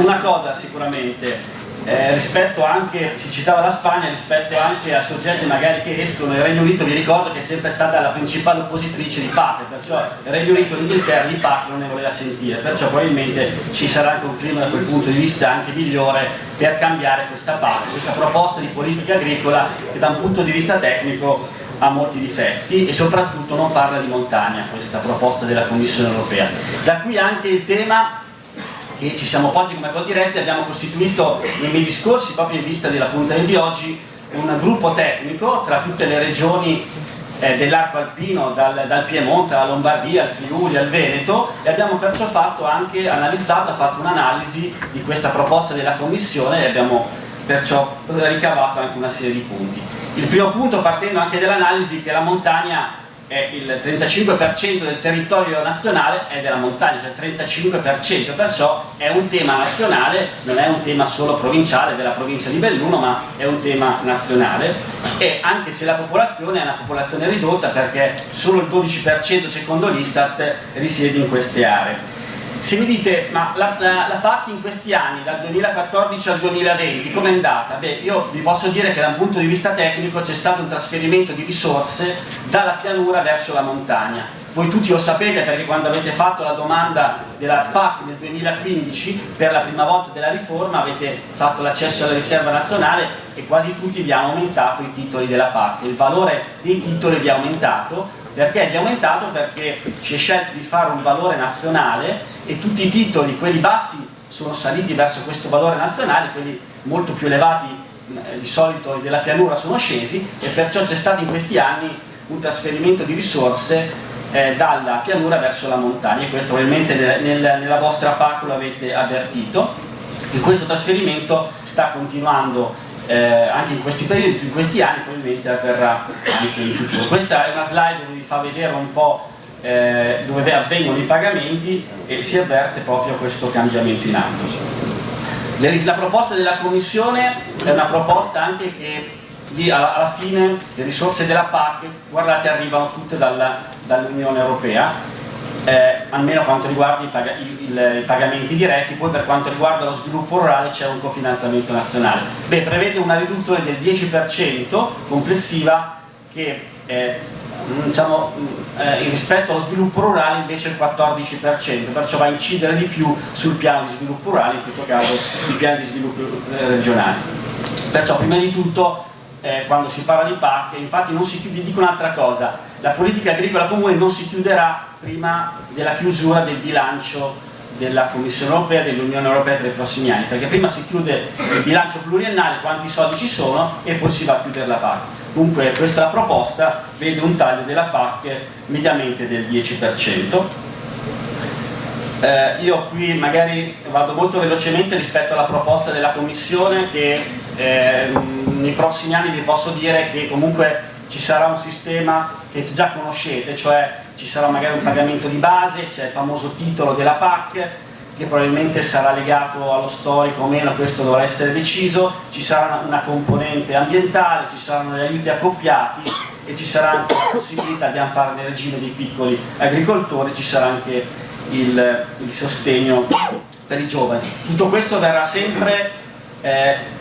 Una cosa sicuramente, rispetto anche, si citava la Spagna, rispetto anche a soggetti magari che escono, il Regno Unito vi ricordo che è sempre stata la principale oppositrice di PAC, perciò il Regno Unito e l'Inghilterra di PAC non ne voleva sentire, perciò probabilmente ci sarà anche un clima da quel punto di vista anche migliore per cambiare questa PAC, questa proposta di politica agricola che da un punto di vista tecnico ha molti difetti e soprattutto non parla di montagna, questa proposta della Commissione europea. Da qui anche il tema che ci siamo posti come Coldiretti. Abbiamo costituito nei mesi scorsi, proprio in vista dell'appuntamento di oggi, un gruppo tecnico tra tutte le regioni dell'arco alpino, dal Piemonte alla Lombardia, al Friuli, al Veneto, e abbiamo perciò fatto un'analisi di questa proposta della Commissione e abbiamo perciò ricavato anche una serie di punti. Il primo punto, partendo anche dall'analisi, che la montagna è il 35% del territorio nazionale è della montagna, cioè il 35%, perciò è un tema nazionale, non è un tema solo provinciale della provincia di Belluno, ma è un tema nazionale, e anche se la popolazione è una popolazione ridotta perché solo il 12% secondo l'Istat risiede in queste aree. Se mi dite, ma la PAC in questi anni, dal 2014 al 2020, com'è andata? Beh, io vi posso dire che da un punto di vista tecnico c'è stato un trasferimento di risorse dalla pianura verso la montagna. Voi tutti lo sapete perché quando avete fatto la domanda della PAC nel 2015, per la prima volta della riforma, avete fatto l'accesso alla riserva nazionale e quasi tutti vi hanno aumentato i titoli della PAC. Il valore dei titoli vi è aumentato. Perché vi è aumentato? Perché si è scelto di fare un valore nazionale e tutti i titoli, quelli bassi, sono saliti verso questo valore nazionale, quelli molto più elevati di solito della pianura sono scesi, e perciò c'è stato in questi anni un trasferimento di risorse dalla pianura verso la montagna, e questo probabilmente nella vostra PAC lo avete avvertito, e questo trasferimento sta continuando anche in questi periodi, in questi anni, probabilmente avverrà anche in futuro. Questa è una slide dove vi fa vedere un po' dove avvengono i pagamenti e si avverte proprio questo cambiamento in atto. La proposta della Commissione è una proposta anche che lì alla fine le risorse della PAC, guardate, arrivano tutte dall'Unione Europea, almeno quanto riguarda i pagamenti diretti. Poi per quanto riguarda lo sviluppo rurale c'è un cofinanziamento nazionale. Beh, prevede una riduzione del 10% complessiva che rispetto allo sviluppo rurale invece il 14%, perciò va a incidere di più sul piano di sviluppo rurale, in questo caso il piano di sviluppo regionale. Perciò prima di tutto quando si parla di PAC, infatti non si chiude, dico un'altra cosa, la politica agricola comune non si chiuderà prima della chiusura del bilancio della Commissione Europea e dell'Unione Europea per i prossimi anni, perché prima si chiude il bilancio pluriennale, quanti soldi ci sono, e poi si va a chiudere la PAC. Comunque questa proposta vede un taglio della PAC mediamente del 10%. Io qui magari vado molto velocemente rispetto alla proposta della Commissione, che nei prossimi anni vi posso dire che comunque ci sarà un sistema che già conoscete, cioè ci sarà magari un pagamento di base, c'è il famoso titolo della PAC che probabilmente sarà legato allo storico o meno, questo dovrà essere deciso, ci sarà una componente ambientale, ci saranno gli aiuti accoppiati e ci sarà anche la possibilità di fare nel regime dei piccoli agricoltori, ci sarà anche il sostegno per i giovani. Tutto questo verrà sempre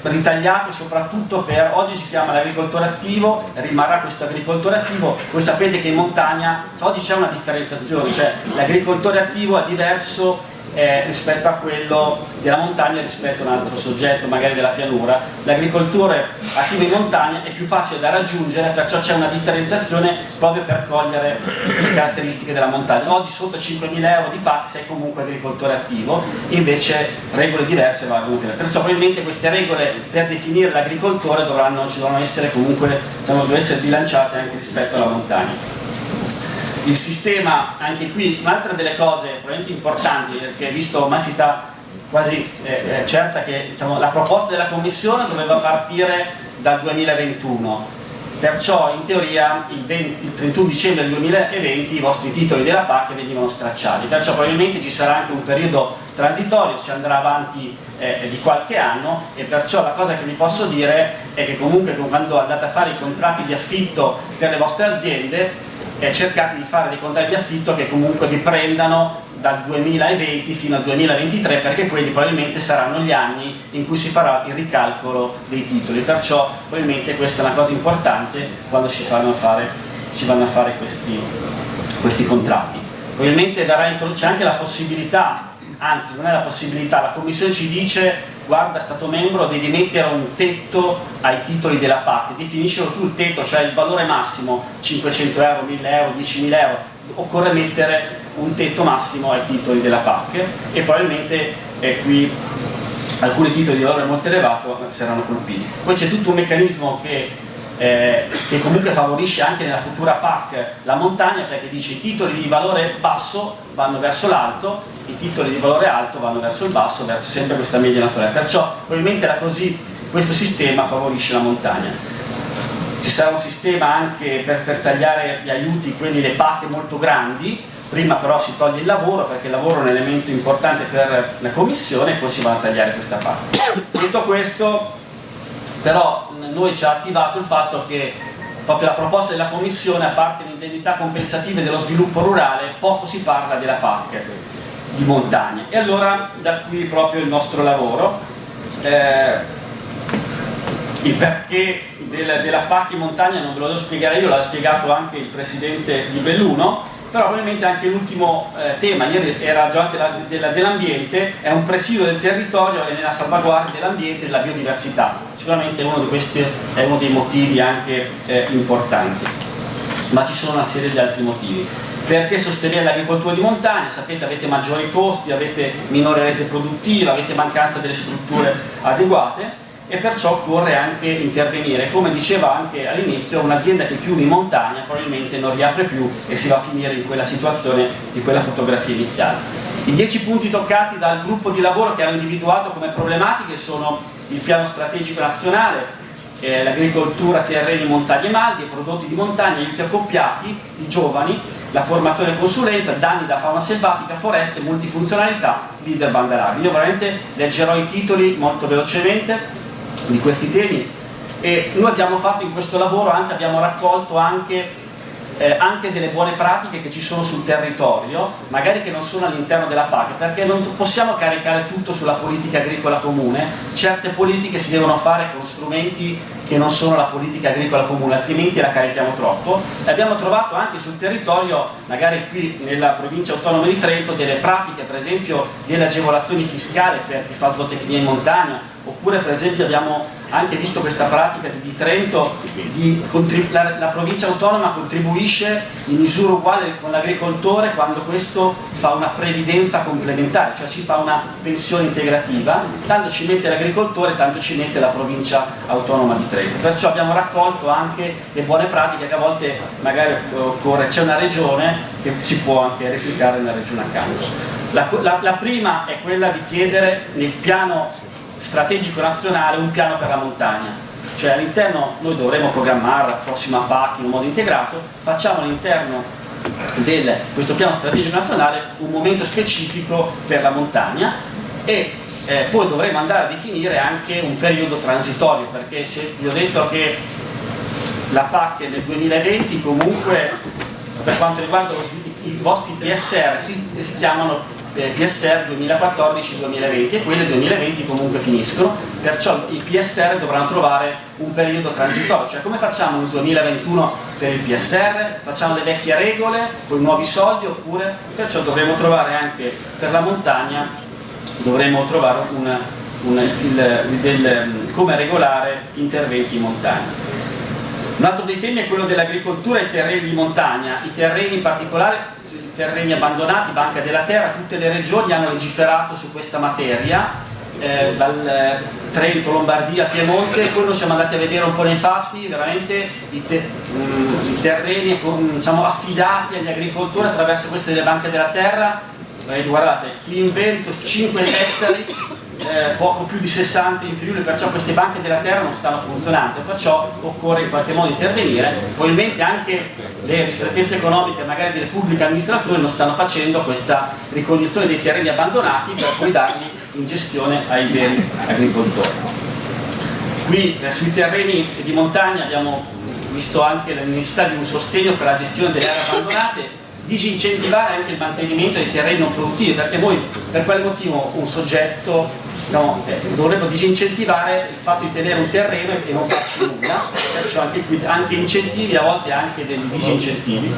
ritagliato soprattutto per, oggi si chiama l'agricoltore attivo, rimarrà questo agricoltore attivo. Voi sapete che in montagna oggi c'è una differenziazione, cioè l'agricoltore attivo è diverso rispetto a quello della montagna rispetto a un altro soggetto magari della pianura. L'agricoltore attivo in montagna è più facile da raggiungere, perciò c'è una differenziazione proprio per cogliere le caratteristiche della montagna. Oggi sotto 5.000 euro di PAC sei comunque agricoltore attivo, invece regole diverse vanno utili. Perciò probabilmente queste regole per definire l'agricoltore ci dovranno essere comunque, devono essere bilanciate anche rispetto alla montagna. Il sistema, anche qui, un'altra delle cose probabilmente importanti, perché visto ormai si sta quasi certa che la proposta della Commissione doveva partire dal 2021, perciò in teoria il 31 dicembre del 2020 i vostri titoli della PAC venivano stracciati, perciò probabilmente ci sarà anche un periodo transitorio, si andrà avanti di qualche anno, e perciò la cosa che vi posso dire è che comunque quando andate a fare i contratti di affitto per le vostre aziende, cercate di fare dei contratti di affitto che comunque vi prendano dal 2020 fino al 2023, perché quelli probabilmente saranno gli anni in cui si farà il ricalcolo dei titoli, perciò probabilmente questa è una cosa importante quando si vanno a fare questi contratti. Probabilmente c'è anche la possibilità, anzi non è la possibilità, la Commissione ci dice: guarda Stato membro, devi mettere un tetto ai titoli della PAC, definiscilo tu il tetto, cioè il valore massimo, 500 euro, 1000 euro, 10.000 euro, occorre mettere un tetto massimo ai titoli della PAC, e probabilmente qui alcuni titoli di valore molto elevato saranno colpiti. Poi c'è tutto un meccanismo che comunque favorisce anche nella futura PAC la montagna, perché dice i titoli di valore basso vanno verso l'alto, i titoli di valore alto vanno verso il basso, verso sempre questa media nazionale, perciò probabilmente questo sistema favorisce la montagna. Ci sarà un sistema anche per tagliare gli aiuti, le PAC molto grandi, prima però si toglie il lavoro, perché il lavoro è un elemento importante per la Commissione, e poi si va a tagliare questa PAC. Detto questo, però noi ci ha attivato il fatto che proprio la proposta della Commissione, a parte le indennità compensative dello sviluppo rurale, poco si parla della PAC. di montagna. E allora da qui proprio il nostro lavoro, il perché della PAC in montagna non ve lo devo spiegare io, l'ha spiegato anche il presidente di Belluno, però probabilmente anche l'ultimo tema, ieri era già dell'ambiente, è un presidio del territorio e nella salvaguardia dell'ambiente e della biodiversità. Sicuramente uno di questi è uno dei motivi anche importanti, ma ci sono una serie di altri motivi. Perché sostenere l'agricoltura di montagna? Sapete, avete maggiori costi, avete minore rese produttive, avete mancanza delle strutture adeguate, e perciò occorre anche intervenire. Come diceva anche all'inizio, un'azienda che chiude in montagna probabilmente non riapre più e si va a finire in quella situazione di quella fotografia iniziale. I 10 punti toccati dal gruppo di lavoro che hanno individuato come problematiche sono il piano strategico nazionale, l'agricoltura, terreni, montagne e malghe, prodotti di montagna, aiuti accoppiati, i giovani, la formazione e consulenza, danni da fauna selvatica, foreste, multifunzionalità, leader banda larga. Io veramente leggerò i titoli molto velocemente di questi temi, e noi abbiamo fatto in questo lavoro abbiamo raccolto anche delle buone pratiche che ci sono sul territorio, magari che non sono all'interno della PAC, perché non possiamo caricare tutto sulla politica agricola comune. Certe politiche si devono fare con strumenti che non sono la politica agricola comune, altrimenti la carichiamo troppo. E abbiamo trovato anche sul territorio, magari qui nella provincia autonoma di Trento, delle pratiche, per esempio delle agevolazioni fiscali per chi fa zootecnia in montagna, oppure per esempio abbiamo anche visto questa pratica di Trento, la provincia autonoma contribuisce in misura uguale con l'agricoltore quando questo fa una previdenza complementare, cioè si fa una pensione integrativa, tanto ci mette l'agricoltore, tanto ci mette la provincia autonoma di Trento. Perciò abbiamo raccolto anche le buone pratiche che a volte magari occorre, c'è una regione che si può anche replicare nella regione accanto. La prima è quella di chiedere nel piano strategico nazionale un piano per la montagna, cioè all'interno noi dovremo programmare la prossima PAC in un modo integrato, facciamo all'interno di questo piano strategico nazionale un momento specifico per la montagna, e poi dovremo andare a definire anche un periodo transitorio, perché se vi ho detto che la PAC nel 2020 comunque, per quanto riguarda i vostri PSR, si chiamano PSR 2014-2020 e quelli 2020 comunque finiscono, perciò i PSR dovranno trovare un periodo transitorio, cioè come facciamo nel 2021 per il PSR? Facciamo le vecchie regole con i nuovi soldi, oppure perciò dovremo trovare anche per la montagna, dovremo trovare come regolare interventi in montagna. Un altro dei temi è quello dell'agricoltura e i terreni di montagna, i terreni in particolare, i terreni abbandonati, Banca della Terra. Tutte le regioni hanno legiferato su questa materia, dal Trento, Lombardia, Piemonte, e poi noi siamo andati a vedere un po' nei fatti, veramente i terreni diciamo, affidati agli agricoltori attraverso queste delle Banche della Terra. Guardate, qui in Veneto 5 ettari, poco più di 60 in Friuli, perciò queste banche della terra non stanno funzionando, perciò occorre in qualche modo intervenire. Probabilmente anche le ristrettezze economiche magari delle pubbliche amministrazioni non stanno facendo questa ricognizione dei terreni abbandonati per poi darli in gestione ai veri agricoltori. Qui sui terreni di montagna abbiamo visto anche la necessità di un sostegno per la gestione delle aree abbandonate, disincentivare anche il mantenimento dei terreni non produttivi, perché voi per quale motivo un soggetto dovrebbe disincentivare il fatto di tenere un terreno e non farci nulla, perciò anche qui anche incentivi, a volte anche degli disincentivi,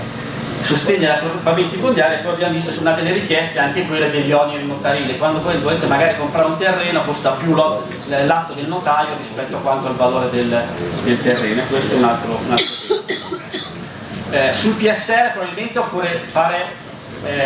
sostegno agli accorpamenti fondiari. E poi abbiamo visto che sono delle richieste anche quelle degli oneri notarili, quando voi dovete magari comprare un terreno costa più l'atto del notaio rispetto a quanto al valore del terreno, e questo è un altro tema. Sul PSR probabilmente occorre fare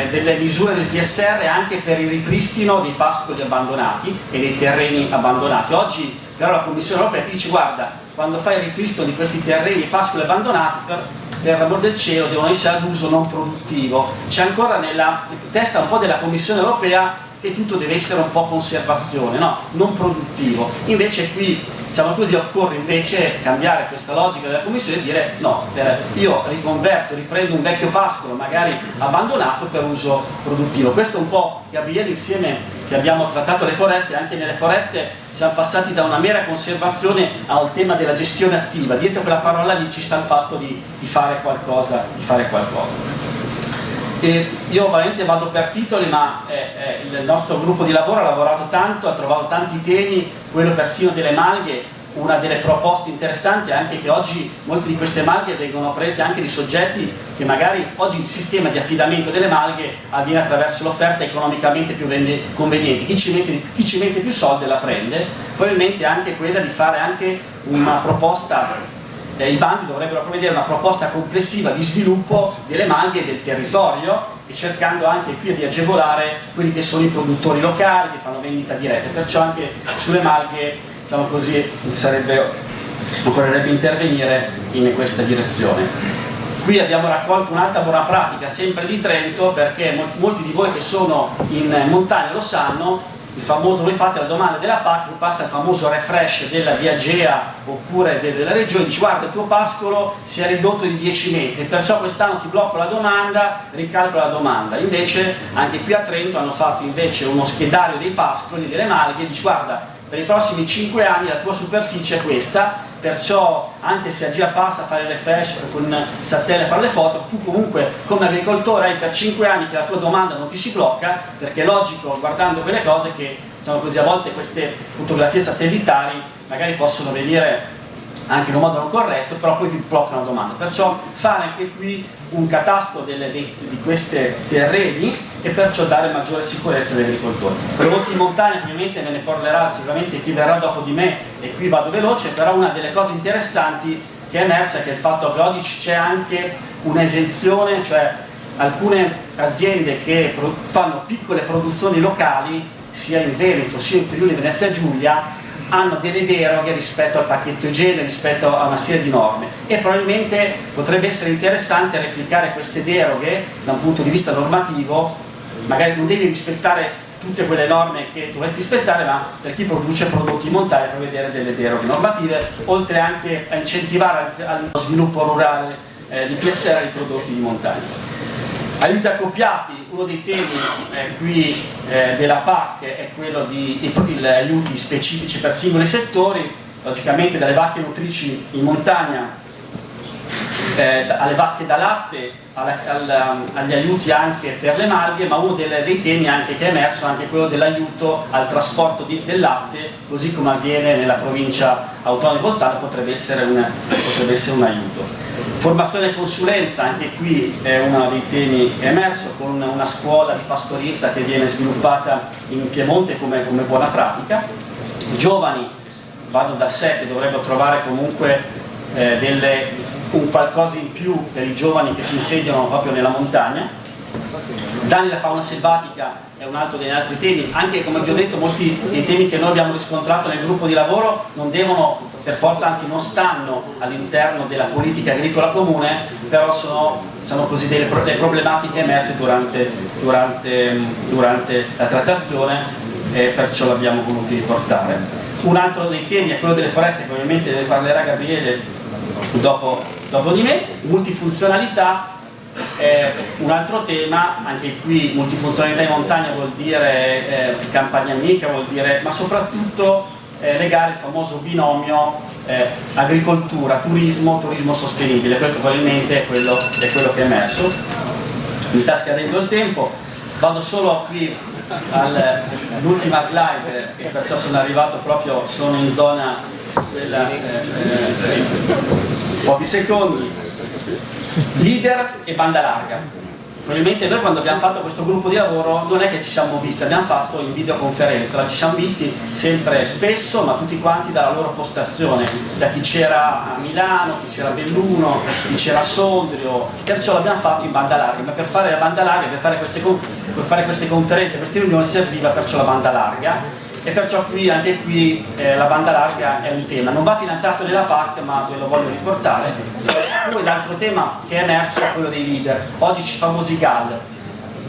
delle misure del PSR anche per il ripristino dei pascoli abbandonati e dei terreni abbandonati. Oggi però la Commissione Europea ti dice: guarda, quando fai il ripristino di questi terreni e pascoli abbandonati, per l'amor del cielo devono essere ad uso non produttivo. C'è ancora nella testa un po' della Commissione Europea che tutto deve essere un po' conservazione, no? Non produttivo. Invece qui, diciamo così, occorre invece cambiare questa logica della Commissione e dire no, io riprendo un vecchio pascolo magari abbandonato per uso produttivo. Questo è un po', Gabriele, insieme che abbiamo trattato le foreste. Anche nelle foreste siamo passati da una mera conservazione al tema della gestione attiva. Dietro quella parola lì ci sta il fatto di fare qualcosa. io veramente vado per titoli, ma il nostro gruppo di lavoro ha lavorato tanto, ha trovato tanti temi, quello persino delle malghe. Una delle proposte interessanti è anche che oggi molte di queste malghe vengono prese anche di soggetti che magari oggi il sistema di affidamento delle malghe avviene attraverso l'offerta economicamente più conveniente. Chi ci mette più soldi la prende. Probabilmente anche quella di fare anche una proposta, i bandi dovrebbero prevedere una proposta complessiva di sviluppo delle malghe del territorio, e cercando anche qui di agevolare quelli che sono i produttori locali che fanno vendita diretta. Perciò anche sulle malghe, diciamo così, occorrerebbe intervenire in questa direzione. Qui abbiamo raccolto un'altra buona pratica sempre di Trento, perché molti di voi che sono in montagna lo sanno. Il famoso, voi fate la domanda della PAC, passa il famoso refresh della Diagea oppure della regione, dice guarda il tuo pascolo si è ridotto di 10 metri, perciò quest'anno ti blocco la domanda, ricalcolo la domanda. Invece anche qui a Trento hanno fatto invece uno schedario dei pascoli, delle malghe, dice guarda per i prossimi 5 anni la tua superficie è questa, perciò anche se AGEA passa a fare le flash con satellite a fare le foto, tu comunque come agricoltore hai per 5 anni che la tua domanda non ti si blocca, perché è logico, guardando quelle cose, che diciamo così, a volte queste fotografie satellitari magari possono venire anche in un modo non corretto, però poi vi bloccano la domanda. Perciò fare anche qui un catasto di questi terreni e perciò dare maggiore sicurezza agli agricoltori. Prodotti in montagna ovviamente ve ne parlerà sicuramente chi verrà dopo di me, e qui vado veloce, però una delle cose interessanti che è emersa è che il fatto che oggi c'è anche un'esenzione, cioè alcune aziende che fanno piccole produzioni locali sia in Veneto sia in Friuli Venezia Giulia hanno delle deroghe rispetto al pacchetto igiene, rispetto a una serie di norme, e probabilmente potrebbe essere interessante replicare queste deroghe da un punto di vista normativo. Magari non devi rispettare tutte quelle norme che dovresti rispettare, ma per chi produce prodotti in montagna prevedere delle deroghe normative, oltre anche a incentivare lo sviluppo rurale di PSR e di prodotti di montagna. Aiuti accoppiati, uno dei temi qui della PAC è quello di aiuti specifici per singoli settori, logicamente dalle vacche nutrici in montagna alle vacche da latte, agli aiuti anche per le malghe, ma uno dei temi anche che è emerso è anche quello dell'aiuto al trasporto del latte, così come avviene nella provincia autonoma di Bolzano, potrebbe essere un aiuto. Formazione e consulenza, anche qui è uno dei temi che è emerso, con una scuola di pastoriza che viene sviluppata in Piemonte come buona pratica. Giovani, vado da sé, che dovrebbero trovare comunque un qualcosa in più per i giovani che si insediano proprio nella montagna. Danni da fauna selvatica è un altro degli altri temi, anche come vi ho detto molti dei temi che noi abbiamo riscontrato nel gruppo di lavoro non devono per forza, anzi non stanno all'interno della politica agricola comune, però sono così delle problematiche emerse durante la trattazione, e perciò l'abbiamo voluti riportare. Un altro dei temi è quello delle foreste, che ovviamente ne parlerà Gabriele dopo di me. Multifunzionalità è un altro tema, anche qui multifunzionalità in montagna vuol dire campagna amica, vuol dire, ma soprattutto legare il famoso binomio agricoltura, turismo sostenibile. Questo probabilmente è quello che è emerso. Mi sta scadendo il tempo, vado solo qui all'ultima slide, e perciò sono in zona quella, pochi secondi. Leader e banda larga. Probabilmente noi quando abbiamo fatto questo gruppo di lavoro non è che ci siamo visti, abbiamo fatto in videoconferenza, ci siamo visti sempre spesso, ma tutti quanti dalla loro postazione, da chi c'era a Milano, chi c'era a Belluno, chi c'era a Sondrio, perciò l'abbiamo fatto in banda larga, ma per fare la banda larga, per fare queste conferenze, queste riunioni serviva perciò la banda larga, e perciò anche qui la banda larga è un tema, non va finanziato nella PAC, ma ve lo voglio riportare. Poi l'altro tema che è emerso è quello dei leader. Oggi ci famosi GAL.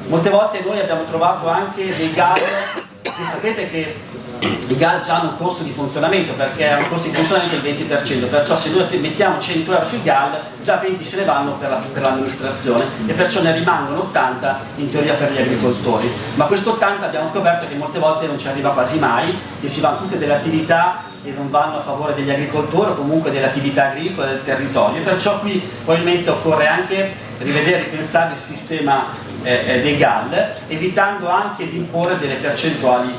Molte volte noi abbiamo trovato anche dei GAL, che sapete che i GAL già hanno un costo di funzionamento, perché hanno un costo di funzionamento del 20%, perciò se noi mettiamo 100 euro sui GAL, già 20 se ne vanno per l'amministrazione, e perciò ne rimangono 80 in teoria per gli agricoltori. Ma questo 80 abbiamo scoperto che molte volte non ci arriva quasi mai, che si vanno tutte delle attività che non vanno a favore degli agricoltori o comunque delle attività agricole del territorio, e perciò qui probabilmente occorre anche rivedere, ripensare il sistema dei GAL, evitando anche di imporre delle percentuali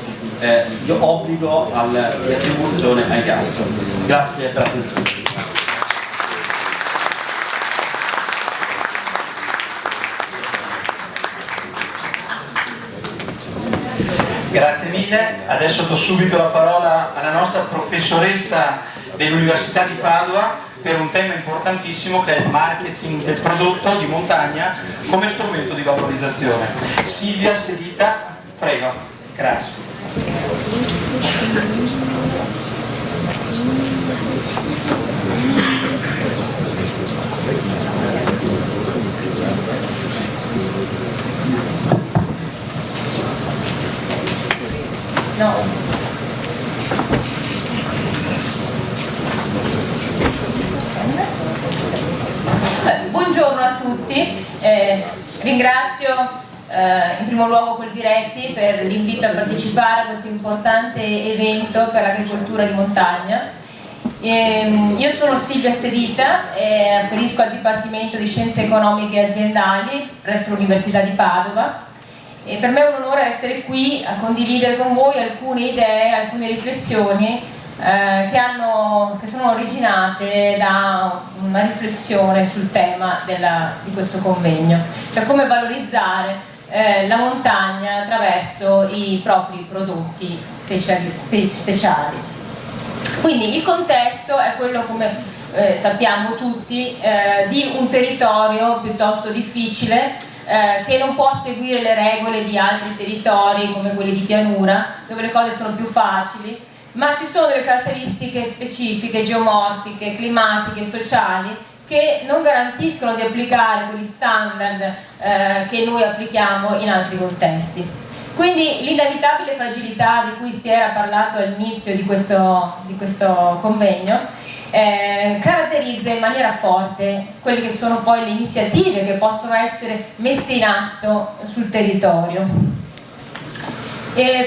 di obbligo di attribuzione ai GAL. Grazie per l'attenzione. Grazie mille, adesso do subito la parola alla nostra professoressa dell'Università di Padova per un tema importantissimo che è il marketing del prodotto di montagna come strumento di valorizzazione. Silvia Sedita, prego. Grazie. No. Buongiorno a tutti, ringrazio in primo luogo Coldiretti per l'invito a partecipare a questo importante evento per l'agricoltura di montagna. Io sono Silvia Sedita, afferisco al Dipartimento di Scienze Economiche e Aziendali presso l'Università di Padova. E per me è un onore essere qui a condividere con voi alcune idee, alcune riflessioni che sono originate da una riflessione sul tema di questo convegno, cioè come valorizzare la montagna attraverso i propri prodotti speciali. Quindi il contesto è quello, come sappiamo tutti, di un territorio piuttosto difficile, che non può seguire le regole di altri territori come quelli di pianura, dove le cose sono più facili, ma ci sono delle caratteristiche specifiche, geomorfiche, climatiche, sociali, che non garantiscono di applicare quegli standard che noi applichiamo in altri contesti. Quindi l'inevitabile fragilità di cui si era parlato all'inizio di questo convegno caratterizza in maniera forte quelle che sono poi le iniziative che possono essere messe in atto sul territorio.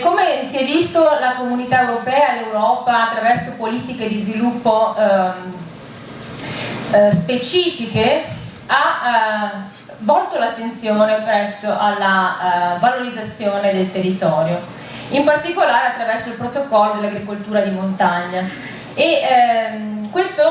Come si è visto, la Comunità Europea, l'Europa, attraverso politiche di sviluppo specifiche, ha volto l'attenzione presso alla valorizzazione del territorio, in particolare attraverso il protocollo dell'agricoltura di montagna. Questo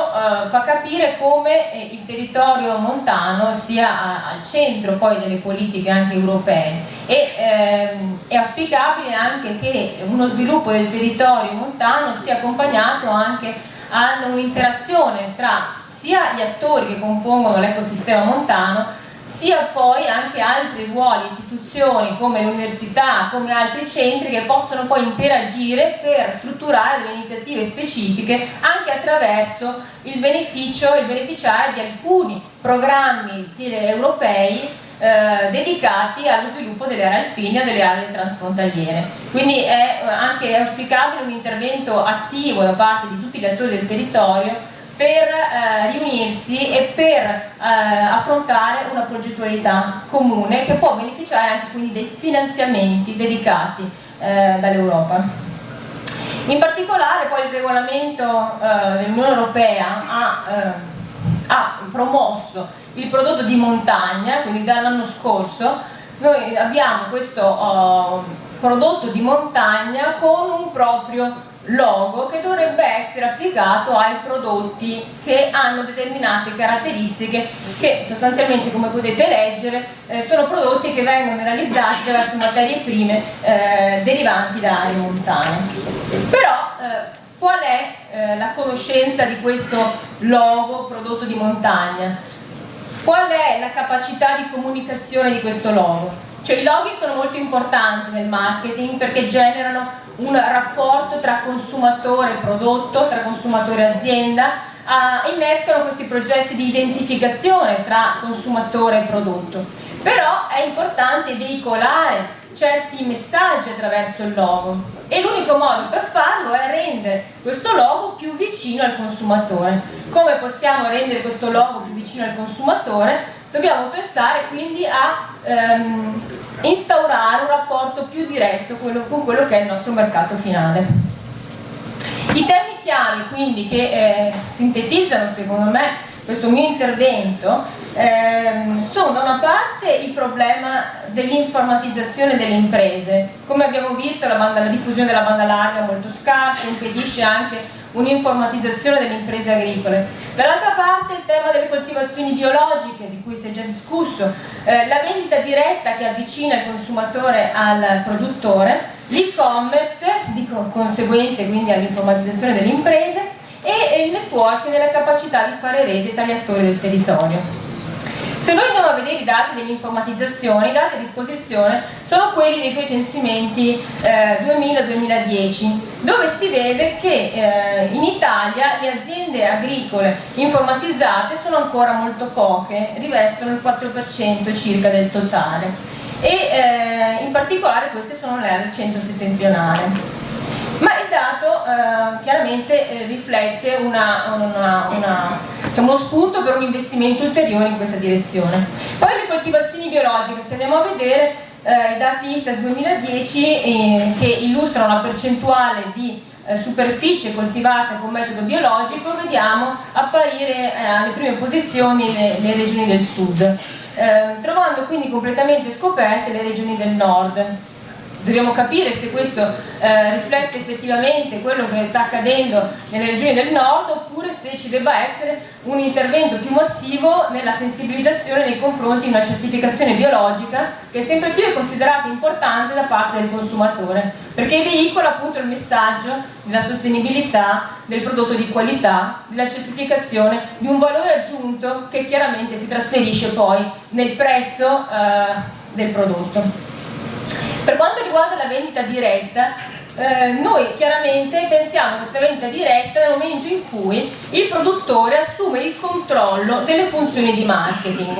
fa capire come il territorio montano sia al centro poi delle politiche anche europee è auspicabile anche che uno sviluppo del territorio montano sia accompagnato anche a un'interazione tra sia gli attori che compongono l'ecosistema montano sia poi anche altri ruoli, istituzioni come l'università, come altri centri che possono poi interagire per strutturare delle iniziative specifiche anche attraverso il beneficiare di alcuni programmi europei dedicati allo sviluppo delle aree alpine o delle aree transfrontaliere. Quindi è anche auspicabile un intervento attivo da parte di tutti gli attori del territorio per riunirsi e per affrontare una progettualità comune che può beneficiare anche quindi dei finanziamenti dedicati dall'Europa. In particolare poi il regolamento dell'Unione Europea ha promosso il prodotto di montagna, quindi dall'anno scorso noi abbiamo questo prodotto di montagna con un proprio logo che dovrebbe essere applicato ai prodotti che hanno determinate caratteristiche che sostanzialmente, come potete leggere, sono prodotti che vengono realizzati attraverso materie prime derivanti da aree montane. Però qual è la conoscenza di questo logo prodotto di montagna? Qual è la capacità di comunicazione di questo logo? Cioè i loghi sono molto importanti nel marketing perché generano un rapporto tra consumatore e prodotto, tra consumatore e azienda, innescano questi processi di identificazione tra consumatore e prodotto. Però è importante veicolare certi messaggi attraverso il logo e l'unico modo per farlo è rendere questo logo più vicino al consumatore. Come possiamo rendere questo logo più vicino al consumatore? Dobbiamo pensare quindi a instaurare un rapporto più diretto con quello che è il nostro mercato finale. I temi chiave quindi che sintetizzano secondo me questo mio intervento sono da una parte il problema dell'informatizzazione delle imprese. Come abbiamo visto, la diffusione della banda larga è molto scarsa, impedisce anche un'informatizzazione delle imprese agricole. Dall'altra parte il tema delle coltivazioni biologiche, di cui si è già discusso, la vendita diretta che avvicina il consumatore al produttore, l'e-commerce, conseguente quindi all'informatizzazione delle imprese, e il networking e la capacità di fare rete tra gli attori del territorio. Se noi andiamo a vedere i dati dell'informatizzazione, i dati a disposizione sono quelli dei due censimenti 2000-2010, dove si vede che in Italia le aziende agricole informatizzate sono ancora molto poche, rivestono il 4% circa del totale, e in particolare queste sono le aree centro-settentrionali. Ma il dato chiaramente riflette uno spunto per un investimento ulteriore in questa direzione. Poi le coltivazioni biologiche, se andiamo a vedere i dati ISTAT 2010 che illustrano la percentuale di superficie coltivata con metodo biologico, vediamo apparire alle prime posizioni le regioni del sud, trovando quindi completamente scoperte le regioni del nord. Dobbiamo capire se questo riflette effettivamente quello che sta accadendo nelle regioni del nord, oppure se ci debba essere un intervento più massivo nella sensibilizzazione nei confronti di una certificazione biologica che sempre più è considerata importante da parte del consumatore, perché veicola appunto il messaggio della sostenibilità del prodotto di qualità, della certificazione di un valore aggiunto che chiaramente si trasferisce poi nel prezzo del prodotto. Per quanto riguarda la vendita diretta, noi chiaramente pensiamo a questa vendita diretta nel momento in cui il produttore assume il controllo delle funzioni di marketing.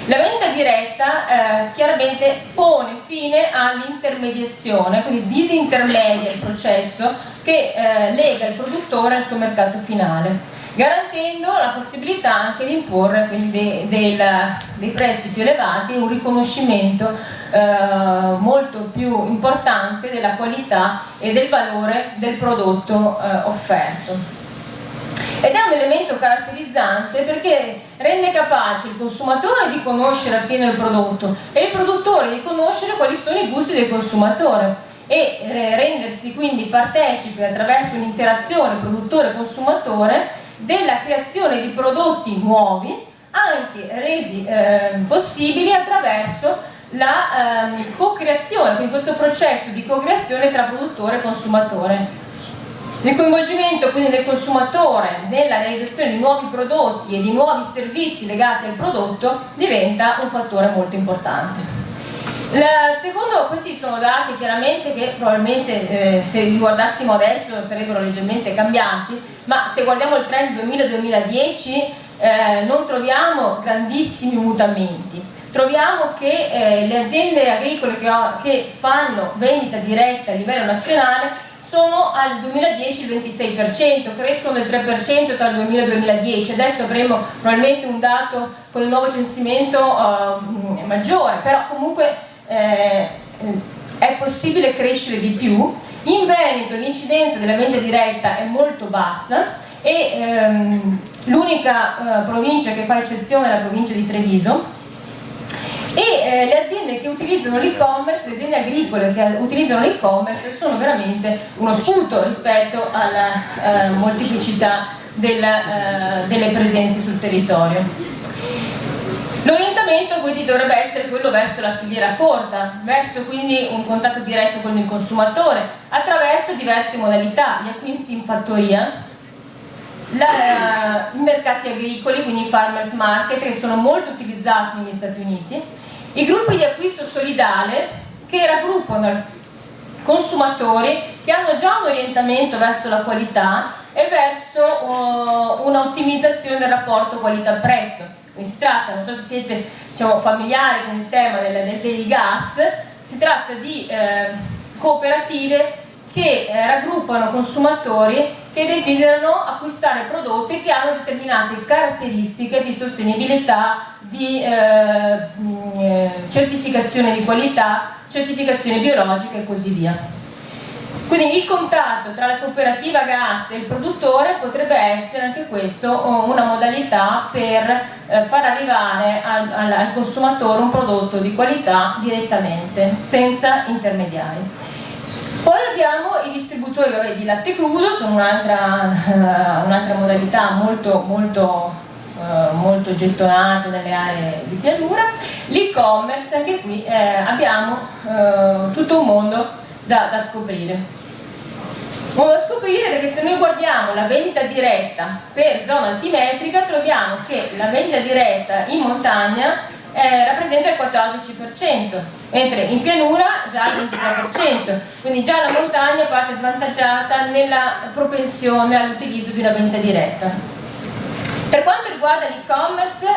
La vendita diretta chiaramente pone fine all'intermediazione, quindi disintermedia il processo che lega il produttore al suo mercato finale, garantendo la possibilità anche di imporre quindi dei prezzi più elevati e un riconoscimento molto più importante della qualità e del valore del prodotto offerto. Ed è un elemento caratterizzante perché rende capace il consumatore di conoscere appieno il prodotto e il produttore di conoscere quali sono i gusti del consumatore, e rendersi quindi partecipe attraverso un'interazione produttore-consumatore della creazione di prodotti nuovi, anche resi possibili attraverso la co-creazione, quindi questo processo di co-creazione tra produttore e consumatore. Il coinvolgimento quindi del consumatore nella realizzazione di nuovi prodotti e di nuovi servizi legati al prodotto diventa un fattore molto importante. Secondo, questi sono dati chiaramente che probabilmente se li guardassimo adesso sarebbero leggermente cambianti, ma se guardiamo il trend 2000-2010 non troviamo grandissimi mutamenti. Troviamo che le aziende agricole che fanno vendita diretta a livello nazionale sono al 2010 il 26%, crescono del 3% tra il 2000 e il 2010, adesso avremo probabilmente un dato con il nuovo censimento maggiore, però comunque è possibile crescere di più. In Veneto l'incidenza della vendita diretta è molto bassa e l'unica provincia che fa eccezione è la provincia di Treviso, e le aziende che utilizzano l'e-commerce, le aziende agricole che utilizzano l'e-commerce sono veramente uno spunto rispetto alla molteplicità delle presenze sul territorio. L'orientamento quindi dovrebbe essere quello verso la filiera corta, verso quindi un contatto diretto con il consumatore attraverso diverse modalità, gli acquisti in fattoria, i mercati agricoli, quindi i farmers market, che sono molto utilizzati negli Stati Uniti, i gruppi di acquisto solidale che raggruppano consumatori che hanno già un orientamento verso la qualità e verso un'ottimizzazione del rapporto qualità-prezzo. Quindi si tratta, non so se siete familiari con il tema dei gas, si tratta di cooperative che raggruppano consumatori che desiderano acquistare prodotti che hanno determinate caratteristiche di sostenibilità, di certificazione di qualità, certificazione biologica e così via. Quindi il contatto tra la cooperativa gas e il produttore potrebbe essere anche questo una modalità per far arrivare al consumatore un prodotto di qualità direttamente, senza intermediari. Poi abbiamo i distributori di latte crudo, sono un'altra modalità molto gettonata nelle aree di pianura. L'e-commerce, anche qui abbiamo tutto un mondo da scoprire. Da scoprire perché se noi guardiamo la vendita diretta per zona altimetrica troviamo che la vendita diretta in montagna rappresenta il 14%, mentre in pianura già il 23%, quindi già la montagna parte svantaggiata nella propensione all'utilizzo di una vendita diretta. Per quanto riguarda l'e-commerce,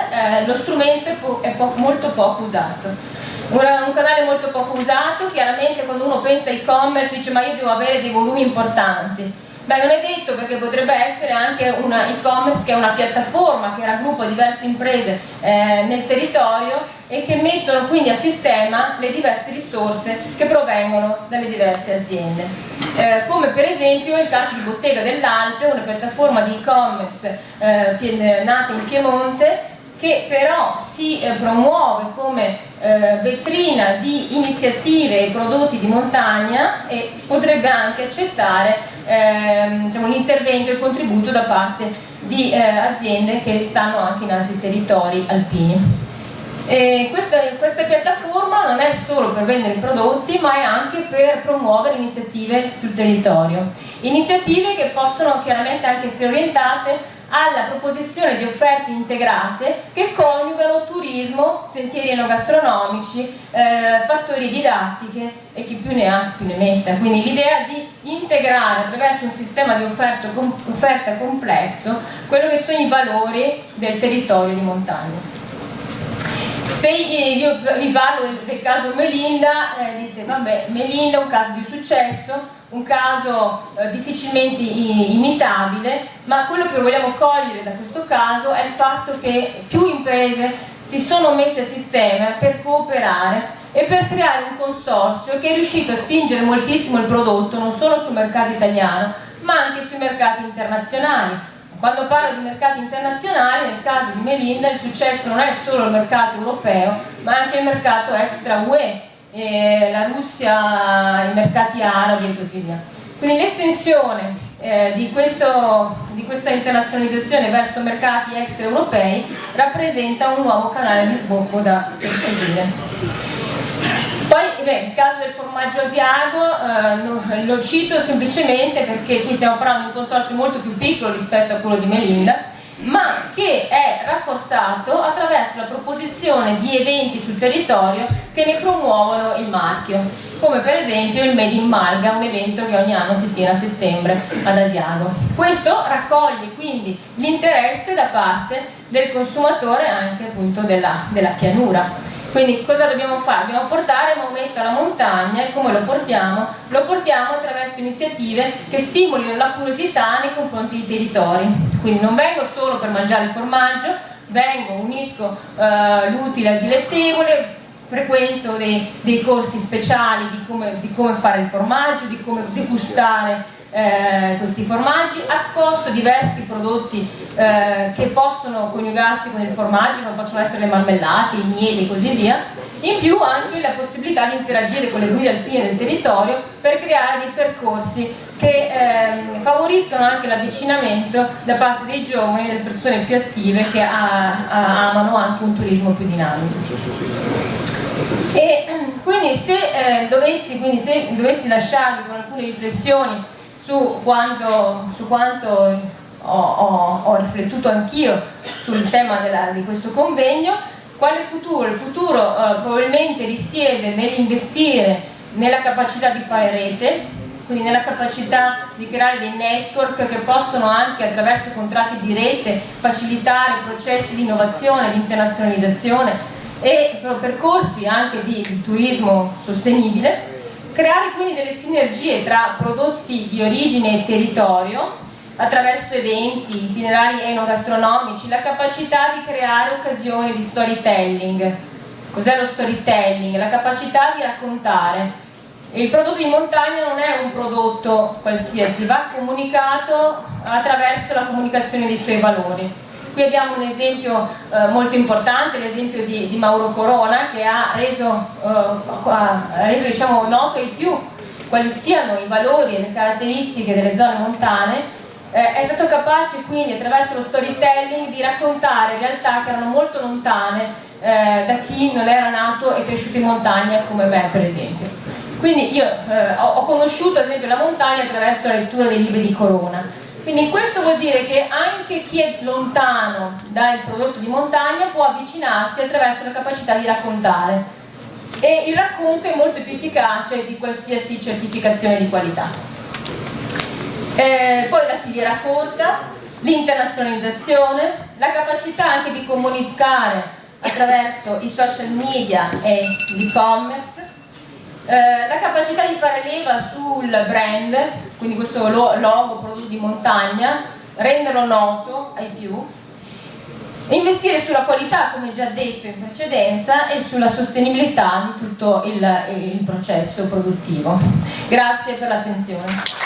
lo strumento è molto poco usato. Un canale molto poco usato. Chiaramente quando uno pensa e-commerce dice ma io devo avere dei volumi importanti. Beh, non è detto, perché potrebbe essere anche una e-commerce che è una piattaforma che raggruppa diverse imprese nel territorio e che mettono quindi a sistema le diverse risorse che provengono dalle diverse aziende. Come per esempio il caso di Bottega dell'Alpe, una piattaforma di e-commerce nata in Piemonte, che però si promuove come vetrina di iniziative e prodotti di montagna e potrebbe anche accettare un intervento e contributo da parte di aziende che stanno anche in altri territori alpini. E questa piattaforma non è solo per vendere i prodotti, ma è anche per promuovere iniziative sul territorio, iniziative che possono chiaramente anche essere orientate alla proposizione di offerte integrate che coniugano turismo, sentieri enogastronomici, fattorie didattiche e chi più ne ha più ne metta. Quindi l'idea di integrare attraverso un sistema di offerta complesso quello che sono i valori del territorio di montagna. Se io vi parlo del caso Melinda, dite vabbè, Melinda è un caso di successo, un caso difficilmente imitabile, ma quello che vogliamo cogliere da questo caso è il fatto che più imprese si sono messe a sistema per cooperare e per creare un consorzio che è riuscito a spingere moltissimo il prodotto non solo sul mercato italiano ma anche sui mercati internazionali. Quando parlo di mercati internazionali, nel caso di Melinda il successo non è solo il mercato europeo ma anche il mercato extra UE, la Russia, i mercati arabi e così via. Quindi l'estensione di questa internazionalizzazione verso mercati extraeuropei rappresenta un nuovo canale di sbocco da seguire. Poi il caso del formaggio asiago lo cito semplicemente perché qui stiamo parlando di un consorzio molto più piccolo rispetto a quello di Melinda, ma che è rafforzato attraverso la proposizione di eventi sul territorio che ne promuovono il marchio, come per esempio il Made in Malga, un evento che ogni anno si tiene a settembre ad Asiago. Questo raccoglie quindi l'interesse da parte del consumatore anche appunto della pianura. Quindi cosa dobbiamo fare? Dobbiamo portare il movimento alla montagna e come lo portiamo? Lo portiamo attraverso iniziative che stimolino la curiosità nei confronti dei territori. Quindi non vengo solo per mangiare il formaggio, unisco l'utile al dilettevole, frequento dei corsi speciali di come fare il formaggio, di come degustare questi formaggi, accosto diversi prodotti che possono coniugarsi con il formaggio, come possono essere le marmellate, i mieli e così via. In più anche la possibilità di interagire con le guide alpine del territorio per creare dei percorsi che favoriscono anche l'avvicinamento da parte dei giovani, delle persone più attive che amano anche un turismo più dinamico. E quindi se dovessi lasciarvi con alcune riflessioni su quanto ho riflettuto anch'io sul tema di questo convegno, quale futuro? Il futuro probabilmente risiede nell'investire nella capacità di fare rete, quindi nella capacità di creare dei network che possono anche attraverso contratti di rete facilitare processi di innovazione, di internazionalizzazione e percorsi anche di turismo sostenibile. Creare quindi delle sinergie tra prodotti di origine e territorio attraverso eventi, itinerari enogastronomici, la capacità di creare occasioni di storytelling. Cos'è lo storytelling? La capacità di raccontare Il prodotto di montagna non è un prodotto qualsiasi, va comunicato attraverso la comunicazione dei suoi valori. Qui abbiamo un esempio molto importante, l'esempio di Mauro Corona, che ha reso diciamo, noto ai più quali siano i valori e le caratteristiche delle zone montane. È stato capace quindi attraverso lo storytelling di raccontare realtà che erano molto lontane da chi non era nato e cresciuto in montagna come me, per esempio. Quindi io ho conosciuto ad esempio la montagna attraverso la lettura dei libri di Corona. Quindi questo vuol dire che anche chi è lontano dal prodotto di montagna può avvicinarsi attraverso la capacità di raccontare, e il racconto è molto più efficace di qualsiasi certificazione di qualità. Poi la filiera corta, l'internazionalizzazione, la capacità anche di comunicare attraverso i social media e l'e-commerce, la capacità di fare leva sul brand, quindi questo logo prodotto di montagna, renderlo noto ai più, investire sulla qualità, come già detto in precedenza, e sulla sostenibilità di tutto il processo produttivo. Grazie per l'attenzione.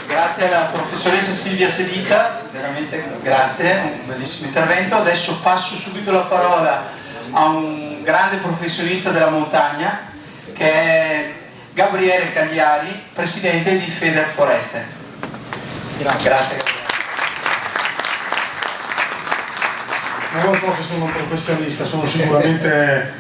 Grazie alla professoressa Silvia Sedita, veramente grazie, un bellissimo intervento. Adesso passo subito la parola a un grande professionista della montagna, che è Gabriele Cagliari, presidente di Federforeste. Grazie. Non so se sono un professionista, sono sicuramente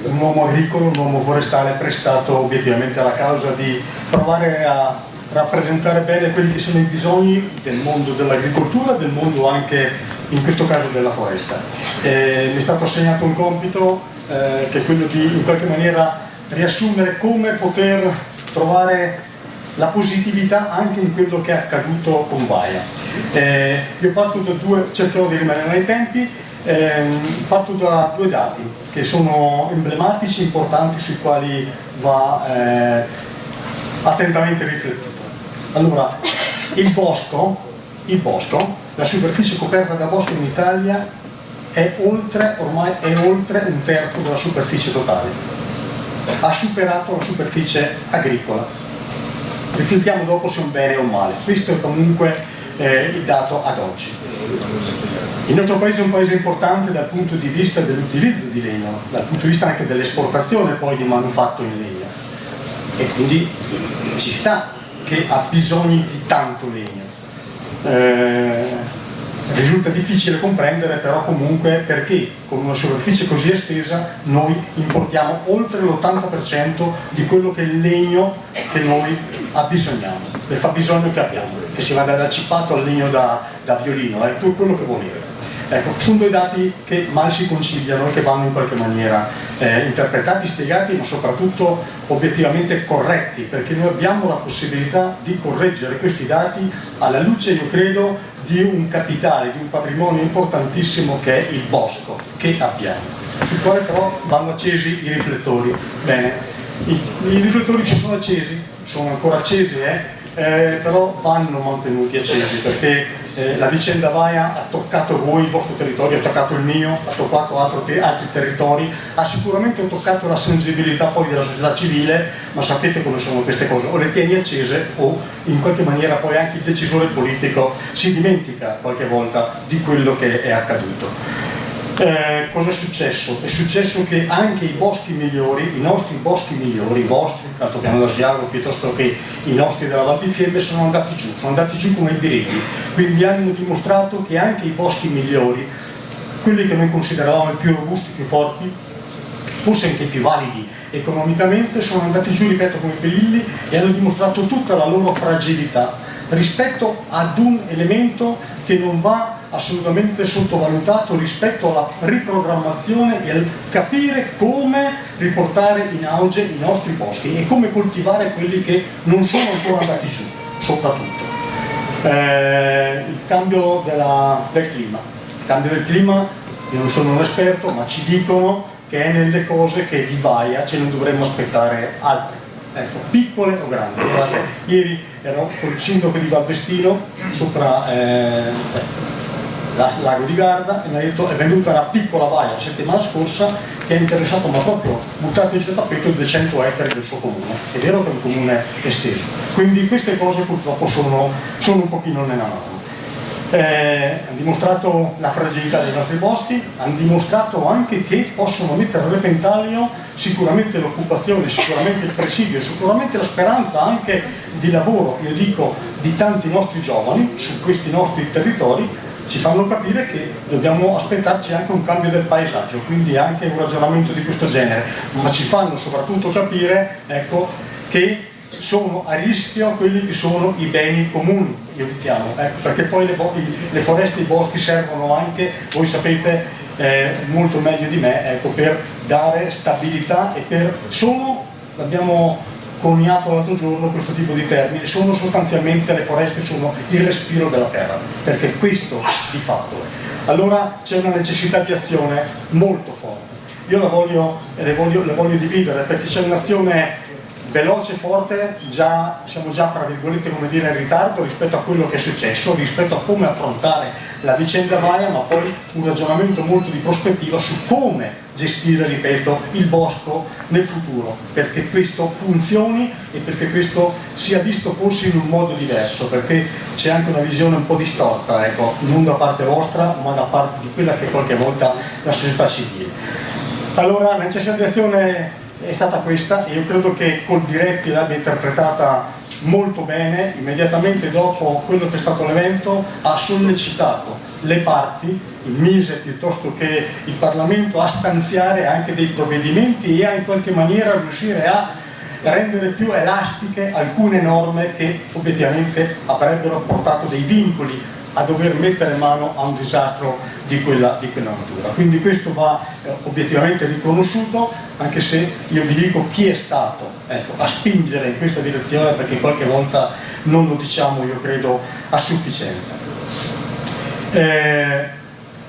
un uomo agricolo, un uomo forestale prestato obiettivamente alla causa di provare a rappresentare bene quelli che sono i bisogni del mondo dell'agricoltura, del mondo anche in questo caso della foresta. Mi è stato assegnato un compito che è quello di in qualche maniera riassumere come poter trovare la positività anche in quello che è accaduto con Vaia. Io parto da cercherò di rimanere nei tempi, parto da due dati che sono emblematici, importanti, sui quali va attentamente riflettuto. Allora, il bosco, la superficie coperta da bosco in Italia ormai è oltre un terzo della superficie totale. Ha superato la superficie agricola. Riflettiamo dopo se è un bene o un male. Questo è comunque il dato ad oggi. Il nostro paese è un paese importante dal punto di vista dell'utilizzo di legno, dal punto di vista anche dell'esportazione poi di manufatto in legno. E quindi ci sta che ha bisogni di tanto legno. Risulta difficile comprendere però comunque perché con una superficie così estesa noi importiamo oltre l'80% di quello che è il legno che noi abbisogniamo, del fabbisogno che abbiamo, che si va dal cippato al legno da violino, tutto quello che volete. Ecco, sono due dati che mal si conciliano e che vanno in qualche maniera interpretati, spiegati, ma soprattutto obiettivamente corretti, perché noi abbiamo la possibilità di correggere questi dati alla luce, io credo, di un capitale, di un patrimonio importantissimo che è il bosco che abbiamo, sul quale però vanno accesi i riflettori. Bene, i riflettori ci sono accesi, sono ancora accesi, però vanno mantenuti accesi, perché la vicenda Vaia ha toccato voi, il vostro territorio, ha toccato il mio, ha toccato altri territori, ha sicuramente toccato la sensibilità poi della società civile, ma sapete come sono queste cose, o le tieni accese o in qualche maniera poi anche il decisore politico si dimentica qualche volta di quello che è accaduto. Cosa è successo? È successo che anche i boschi migliori, i nostri boschi migliori, i vostri, Altopiano d'Asiago piuttosto che i nostri della Val di Fiemme, sono andati giù come i diritti, quindi hanno dimostrato che anche i boschi migliori, quelli che noi consideravamo i più robusti, più forti, forse anche i più validi economicamente, sono andati giù, ripeto, come perilli, e hanno dimostrato tutta la loro fragilità rispetto ad un elemento che non va assolutamente sottovalutato rispetto alla riprogrammazione e al capire come riportare in auge i nostri boschi e come coltivare quelli che non sono ancora andati giù, soprattutto. Il cambio del clima. Il cambio del clima, io non sono un esperto, ma ci dicono che è nelle cose che di Vaia ce ne dovremmo aspettare altre. Ecco, piccole o grandi. Guardate, ieri ero col sindaco di Valvestino sopra Lago di Garda, e mi ha detto è venuta una piccola baia la settimana scorsa che è interessato, ma proprio buttare giù a tappeto 200 ettari del suo comune. È vero che è un comune esteso, quindi queste cose purtroppo sono un pochino nella mano. Hanno dimostrato la fragilità dei nostri boschi, hanno dimostrato anche che possono mettere a repentaglio sicuramente l'occupazione, sicuramente il presidio, sicuramente la speranza anche di lavoro, io dico, di tanti nostri giovani su questi nostri territori. Ci fanno capire che dobbiamo aspettarci anche un cambio del paesaggio, quindi anche un ragionamento di questo genere, ma ci fanno soprattutto capire, ecco, che sono a rischio quelli che sono i beni comuni, io li chiamo, perché poi le foreste e i boschi servono anche, voi sapete molto meglio di me, ecco, per dare stabilità e l'abbiamo coniato l'altro giorno questo tipo di termine, sono sostanzialmente, le foreste sono il respiro della terra, perché questo di fatto è. Allora c'è una necessità di azione molto forte. Io le voglio dividere, perché c'è un'azione veloce, forte, siamo già fra virgolette, come dire, in ritardo rispetto a quello che è successo, rispetto a come affrontare la vicenda Vaia, ma poi un ragionamento molto di prospettiva su come gestire, ripeto, il bosco nel futuro, perché questo funzioni e perché questo sia visto forse in un modo diverso, perché c'è anche una visione un po' distorta, ecco, non da parte vostra, ma da parte di quella che qualche volta la società civile. Allora la necessità di azione è stata questa, e io credo che Coldiretti l'abbia interpretata molto bene. Immediatamente dopo quello che è stato l'evento ha sollecitato le parti, il Mise piuttosto che il Parlamento, a stanziare anche dei provvedimenti e a in qualche maniera riuscire a rendere più elastiche alcune norme che obiettivamente avrebbero portato dei vincoli a dover mettere mano a un disastro di quella natura. Quindi questo va obiettivamente riconosciuto, anche se io vi dico chi è stato, ecco, a spingere in questa direzione, perché qualche volta non lo diciamo, io credo, a sufficienza.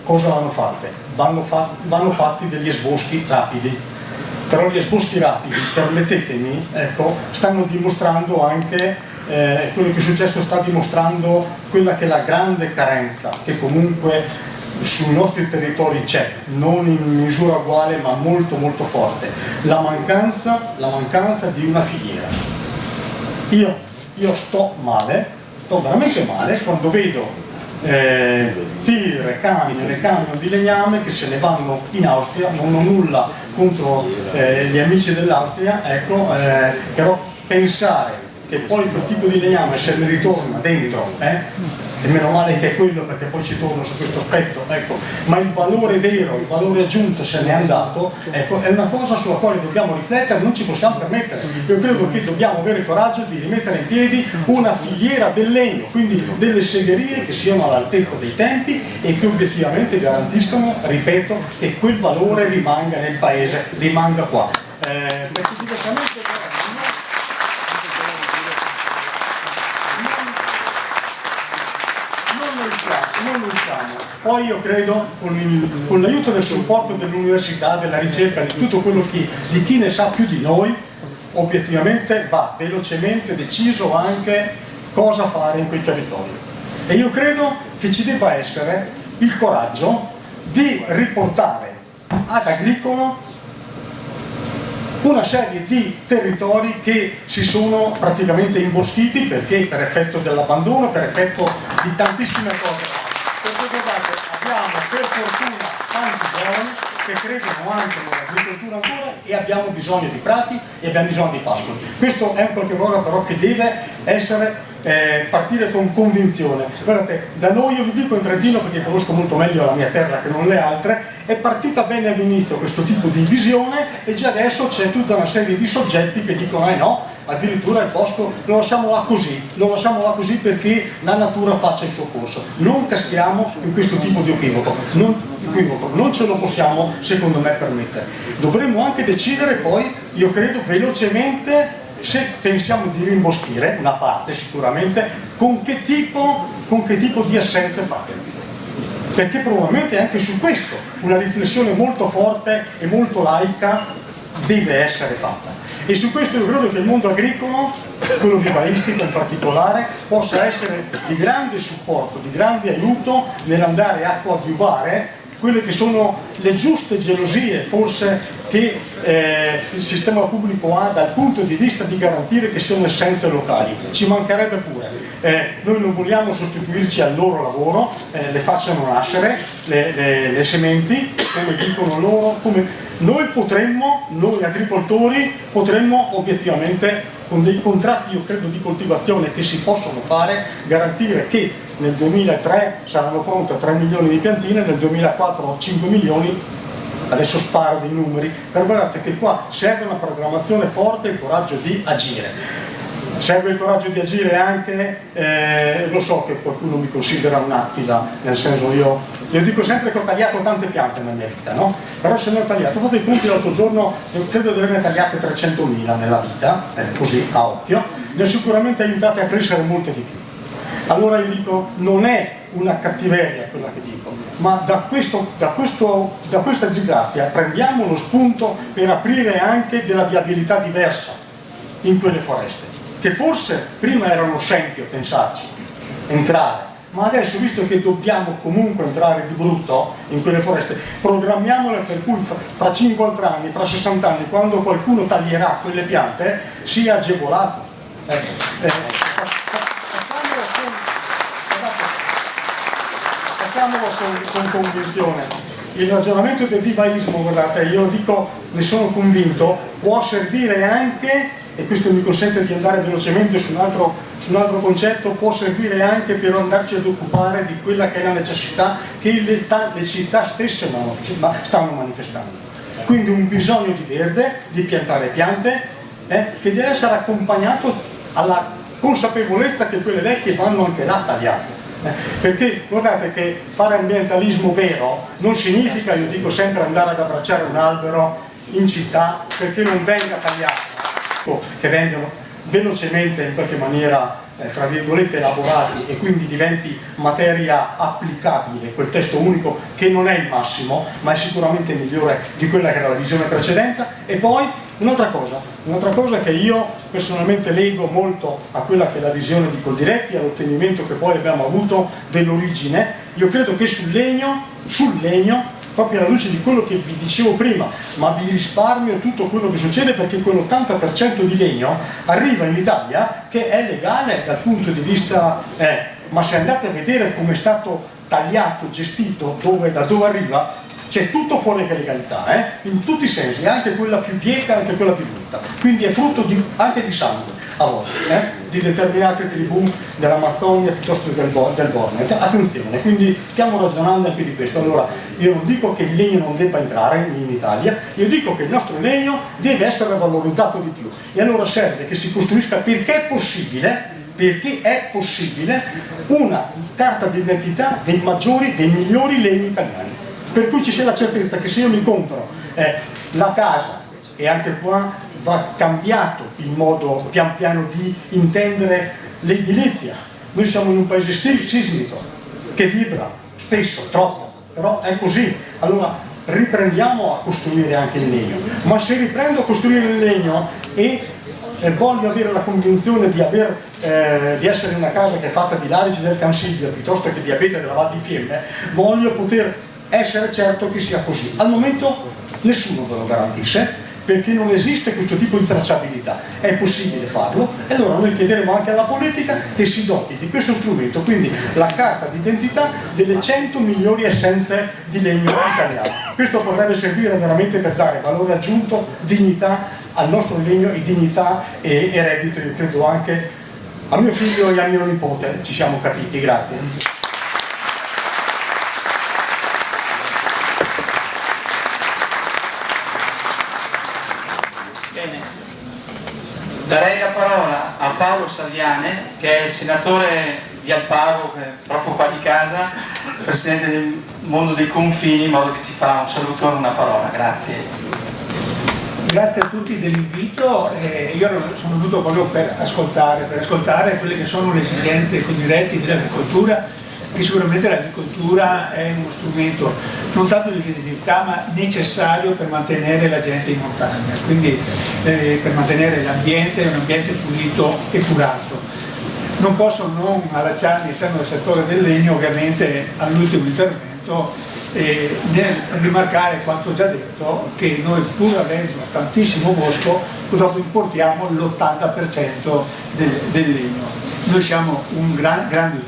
Cosa vanno fatte? Vanno fatti degli esboschi rapidi, però gli esboschi rapidi, permettetemi, ecco, stanno dimostrando anche quello che è successo, sta dimostrando quella che è la grande carenza che comunque sui nostri territori c'è, non in misura uguale ma molto molto forte, la mancanza di una filiera. Io sto veramente male quando vedo tir e camion di legname che se ne vanno in Austria. Non ho nulla contro gli amici dell'Austria, ecco, però pensare che poi quel tipo di legname se ne ritorna dentro, e meno male che è quello, perché poi ci torno su questo aspetto, ecco, ma il valore vero, il valore aggiunto se n'è andato, ecco, è una cosa sulla quale dobbiamo riflettere, non ci possiamo permettere. Io credo che dobbiamo avere il coraggio di rimettere in piedi una filiera del legno, quindi delle segherie che siano all'altezza dei tempi e che obiettivamente garantiscano, ripeto, che quel valore rimanga nel paese, rimanga qua. Perché diversamente non lo usciamo. Poi io credo con l'aiuto del supporto dell'università, della ricerca, di tutto quello di chi ne sa più di noi, obiettivamente va velocemente deciso anche cosa fare in quei territori. E io credo che ci debba essere il coraggio di riportare ad agricolo una serie di territori che si sono praticamente imboschiti, perché per effetto dell'abbandono, per effetto di tantissime cose. Perché guardate, abbiamo per fortuna tanti giovani che credono anche nell'agricoltura ancora, e abbiamo bisogno di prati e abbiamo bisogno di pascoli. Questo è un qualche cosa però che deve essere partire con convinzione. Guardate, da noi, io vi dico in Trentino perché conosco molto meglio la mia terra che non le altre, è partita bene all'inizio questo tipo di visione e già adesso c'è tutta una serie di soggetti che dicono no, addirittura il bosco lo lasciamo là così perché la natura faccia il suo corso. Non caschiamo in questo tipo di equivoco, non ce lo possiamo secondo me permettere. Dovremmo anche decidere poi, io credo velocemente, se pensiamo di rimboschire una parte sicuramente, con che tipo di essenze fate, perché probabilmente anche su questo una riflessione molto forte e molto laica deve essere fatta. E su questo io credo che il mondo agricolo, quello vivaistico in particolare, possa essere di grande supporto, di grande aiuto nell'andare a coadiuvare quelle che sono le giuste gelosie forse che il sistema pubblico ha dal punto di vista di garantire che siano essenze locali. Ci mancherebbe pure. Noi non vogliamo sostituirci al loro lavoro, le facciano nascere le sementi, come dicono loro, come noi potremmo, noi agricoltori, potremmo obiettivamente con dei contratti, io credo, di coltivazione che si possono fare, garantire che nel 2003 saranno pronte 3 milioni di piantine, nel 2004 5 milioni, adesso sparo dei numeri, però guardate che qua serve una programmazione forte e il coraggio di agire. Serve il coraggio di agire anche, lo so che qualcuno mi considera un Attila, nel senso io dico sempre che ho tagliato tante piante nella mia vita, no? Però se ne ho tagliato, fate i conti l'altro giorno, io credo di averne tagliate 300.000 nella vita, così a occhio, ne ho sicuramente aiutate a crescere molte di più. Allora io dico, non è una cattiveria quella che dico, ma da questa disgrazia prendiamo lo spunto per aprire anche della viabilità diversa in quelle foreste, che forse prima erano scempio pensarci, entrare, ma adesso, visto che dobbiamo comunque entrare di brutto in quelle foreste, programmiamole per cui fra 50 anni, fra 60 anni, quando qualcuno taglierà quelle piante, sia agevolato. Facciamolo con convinzione. Il ragionamento del vivaismo, guardate, io dico, ne sono convinto, può servire anche, e questo mi consente di andare velocemente su un altro concetto, può servire anche per andarci ad occupare di quella che è la necessità che le città stesse stanno manifestando. Quindi un bisogno di verde, di piantare piante, che deve essere accompagnato alla consapevolezza che quelle vecchie vanno anche là tagliate. Perché guardate che fare ambientalismo vero non significa, io dico sempre, andare ad abbracciare un albero in città perché non venga tagliato, che vengano velocemente in qualche maniera fra virgolette elaborati e quindi diventi materia applicabile, quel testo unico che non è il massimo ma è sicuramente migliore di quella che era la visione precedente. E poi un'altra cosa che io personalmente leggo molto a quella che è la visione di Coldiretti, all'ottenimento che poi abbiamo avuto dell'origine. Io credo che sul legno, proprio alla luce di quello che vi dicevo prima, ma vi risparmio tutto quello che succede, perché quell'80% di legno arriva in Italia che è legale dal punto di vista, ma se andate a vedere come è stato tagliato, gestito, da dove arriva, c'è tutto fuori che legalità, in tutti i sensi, anche quella più bieca, anche quella più brutta. Quindi è frutto anche di sangue, a volte, di determinate tribù dell'Amazzonia piuttosto che del Borneo. Attenzione, quindi stiamo ragionando anche di questo. Allora, io non dico che il legno non debba entrare in Italia, io dico che il nostro legno deve essere valorizzato di più. E allora serve che si costruisca, perché è possibile, una carta d'identità dei migliori legni italiani. Per cui ci sia la certezza che se io mi compro la casa, e anche qua va cambiato il modo pian piano di intendere l'edilizia. Noi siamo in un paese sismico che vibra spesso, troppo, però è così. Allora riprendiamo a costruire anche il legno, ma se riprendo a costruire il legno e voglio avere la convinzione di essere in una casa che è fatta di larici del Cansiglia piuttosto che di abete della Val di Fiemme, voglio poter essere certo che sia così. Al momento nessuno ve lo garantisce, perché non esiste questo tipo di tracciabilità. È possibile farlo, e allora noi chiederemo anche alla politica che si doti di questo strumento, quindi la carta d'identità delle 100 migliori essenze di legno italiano. Questo potrebbe servire veramente per dare valore aggiunto, dignità al nostro legno, e dignità e reddito, io credo, anche a mio figlio e a mio nipote. Ci siamo capiti, grazie. Darei la parola a Paolo Saviane, che è il senatore di Alparo, che è proprio qua di casa, presidente del Mondo dei Confini, in modo che ci fa un saluto e una parola. Grazie. Grazie a tutti dell'invito. Io sono venuto proprio per ascoltare quelle che sono le esigenze dei Coldiretti dell'agricoltura, che sicuramente l'agricoltura è uno strumento non tanto di redditività ma necessario per mantenere la gente in montagna, quindi per mantenere l'ambiente, un ambiente pulito e curato. Non posso non allacciarmi, essendo nel settore del legno, ovviamente all'ultimo intervento, nel rimarcare quanto già detto, che noi pur avendo tantissimo bosco purtroppo importiamo l'80% del legno. Noi siamo grandi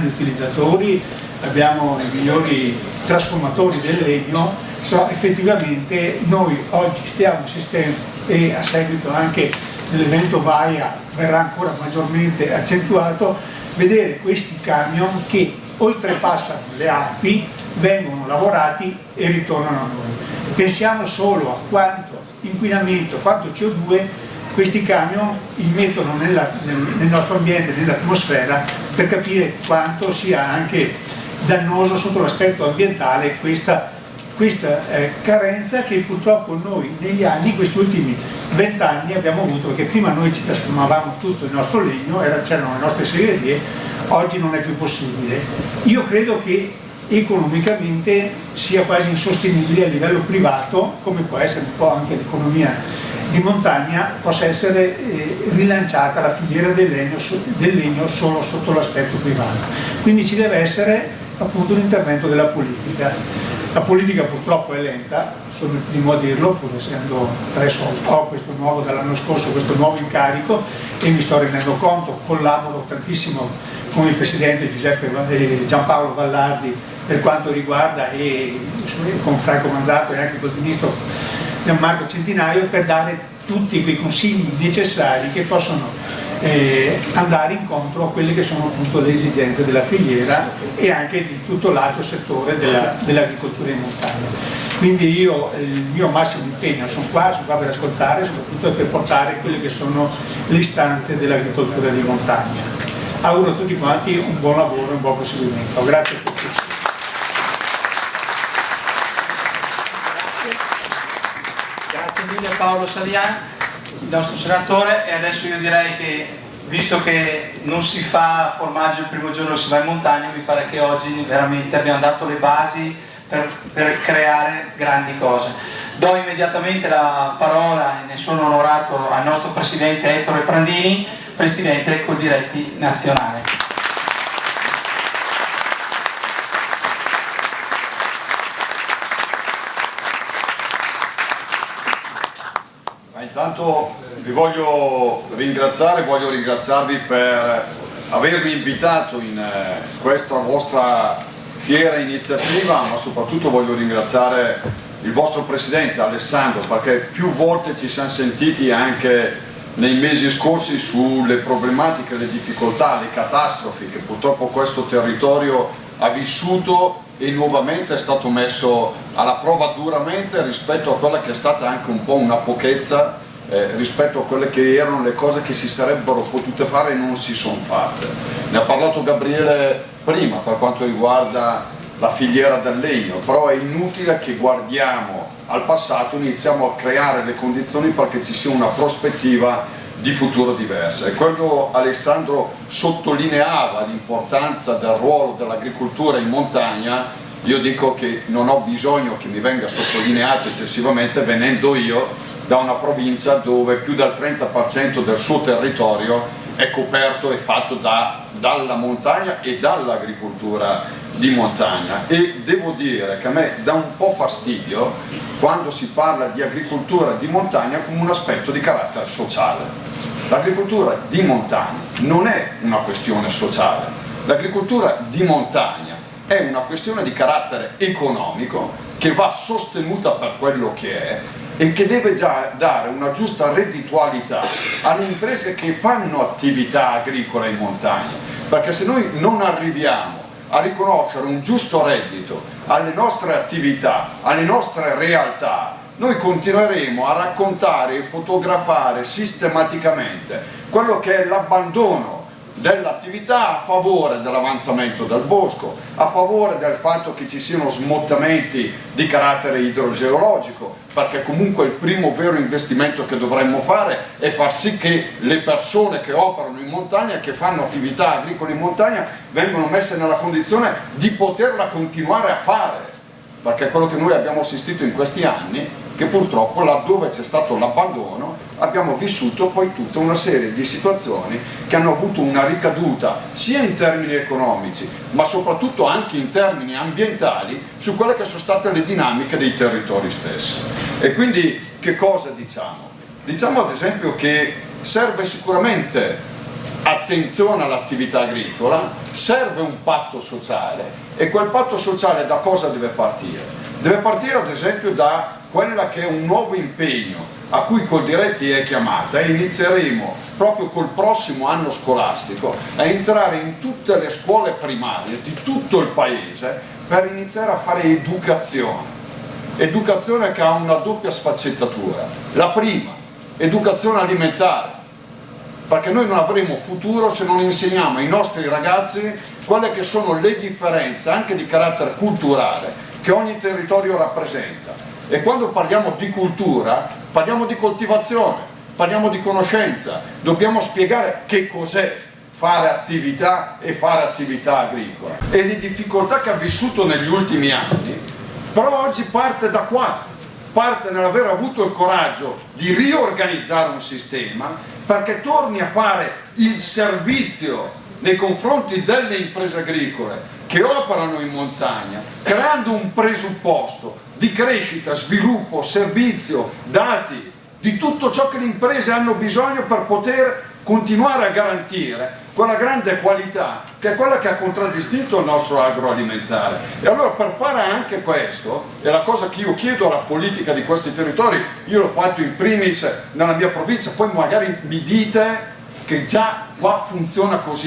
utilizzatori, abbiamo i migliori trasformatori del legno, però effettivamente noi oggi stiamo assistendo, e a seguito anche dell'evento Vaia verrà ancora maggiormente accentuato, vedere questi camion che oltrepassano le Alpi, vengono lavorati e ritornano a noi. Pensiamo solo a quanto inquinamento, quanto CO2 questi camion immettono nel nostro ambiente, nell'atmosfera, per capire quanto sia anche dannoso sotto l'aspetto ambientale questa carenza che purtroppo noi negli anni, questi ultimi 20 anni abbiamo avuto, perché prima noi ci trasformavamo tutto il nostro legno, c'erano le nostre segherie, oggi non è più possibile. Io credo che economicamente sia quasi insostenibile a livello privato, come può essere un po' anche l'economia di montagna, possa essere rilanciata la filiera del legno solo sotto l'aspetto privato. Quindi ci deve essere appunto un intervento della politica. La politica purtroppo è lenta, sono il primo a dirlo, pur essendo adesso ho questo nuovo dall'anno scorso, questo nuovo incarico e mi sto rendendo conto, collaboro tantissimo con il presidente Giampaolo Vallardi per quanto riguarda e con Franco Manzato e anche con il ministro Gianmarco Centinaio per dare tutti quei consigli necessari che possono andare incontro a quelle che sono appunto le esigenze della filiera e anche di tutto l'altro settore dell'agricoltura in montagna. Quindi io il mio massimo impegno sono qua per ascoltare, soprattutto per portare quelle che sono le istanze dell'agricoltura di montagna. Auguro a tutti quanti un buon lavoro e un buon proseguimento. Grazie a tutti. Grazie mille Paolo Salian, il nostro senatore, e adesso io direi che, visto che non si fa formaggio il primo giorno che si va in montagna, mi pare che oggi veramente abbiamo dato le basi per creare grandi cose. Do immediatamente la parola, e ne sono onorato, al nostro presidente Ettore Prandini, presidente Coldiretti Nazionale. Intanto vi voglio ringraziarvi per avermi invitato in questa vostra fiera iniziativa, ma soprattutto voglio ringraziare il vostro presidente Alessandro, perché più volte ci siamo sentiti anche nei mesi scorsi sulle problematiche, le difficoltà, le catastrofi che purtroppo questo territorio ha vissuto e nuovamente è stato messo alla prova duramente rispetto a quella che è stata anche un po' una pochezza rispetto a quelle che erano le cose che si sarebbero potute fare e non si sono fatte. Ne ha parlato Gabriele prima per quanto riguarda la filiera del legno, però è inutile che guardiamo al passato, iniziamo a creare le condizioni perché ci sia una prospettiva di futuro diversa. E quello Alessandro sottolineava l'importanza del ruolo dell'agricoltura in montagna. Io dico che non ho bisogno che mi venga sottolineato eccessivamente, venendo io da una provincia dove più del 30% del suo territorio è coperto e fatto dalla montagna e dall'agricoltura di montagna. E devo dire che a me dà un po' fastidio quando si parla di agricoltura di montagna come un aspetto di carattere sociale. L'agricoltura di montagna non è una questione sociale, l'agricoltura di montagna è una questione di carattere economico che va sostenuta per quello che è e che deve già dare una giusta redditualità alle imprese che fanno attività agricola in montagna, perché se noi non arriviamo a riconoscere un giusto reddito alle nostre attività, alle nostre realtà, noi continueremo a raccontare e fotografare sistematicamente quello che è l'abbandono dell'attività a favore dell'avanzamento del bosco, a favore del fatto che ci siano smottamenti di carattere idrogeologico, perché comunque il primo vero investimento che dovremmo fare è far sì che le persone che operano in montagna, che fanno attività agricole in montagna, vengano messe nella condizione di poterla continuare a fare, perché è quello che noi abbiamo assistito in questi anni, che purtroppo laddove c'è stato l'abbandono abbiamo vissuto poi tutta una serie di situazioni che hanno avuto una ricaduta sia in termini economici ma soprattutto anche in termini ambientali su quelle che sono state le dinamiche dei territori stessi. E quindi che cosa diciamo? Diciamo ad esempio che serve sicuramente attenzione all'attività agricola, serve un patto sociale, e quel patto sociale da cosa deve partire? Deve partire ad esempio da quella che è un nuovo impegno a cui Coldiretti è chiamata, e inizieremo proprio col prossimo anno scolastico a entrare in tutte le scuole primarie di tutto il paese per iniziare a fare educazione che ha una doppia sfaccettatura. La prima, educazione alimentare, perché noi non avremo futuro se non insegniamo ai nostri ragazzi quelle che sono le differenze anche di carattere culturale che ogni territorio rappresenta. E quando parliamo di cultura, parliamo di coltivazione, parliamo di conoscenza, dobbiamo spiegare che cos'è fare attività e fare attività agricola. E le difficoltà che ha vissuto negli ultimi anni, però oggi parte da qua, parte nell'aver avuto il coraggio di riorganizzare un sistema perché torni a fare il servizio nei confronti delle imprese agricole che operano in montagna, creando un presupposto di crescita, sviluppo, servizio, dati, di tutto ciò che le imprese hanno bisogno per poter continuare a garantire quella grande qualità che è quella che ha contraddistinto il nostro agroalimentare. E allora per fare anche questo, è la cosa che io chiedo alla politica di questi territori, io l'ho fatto in primis nella mia provincia, poi magari mi dite che già qua funziona così.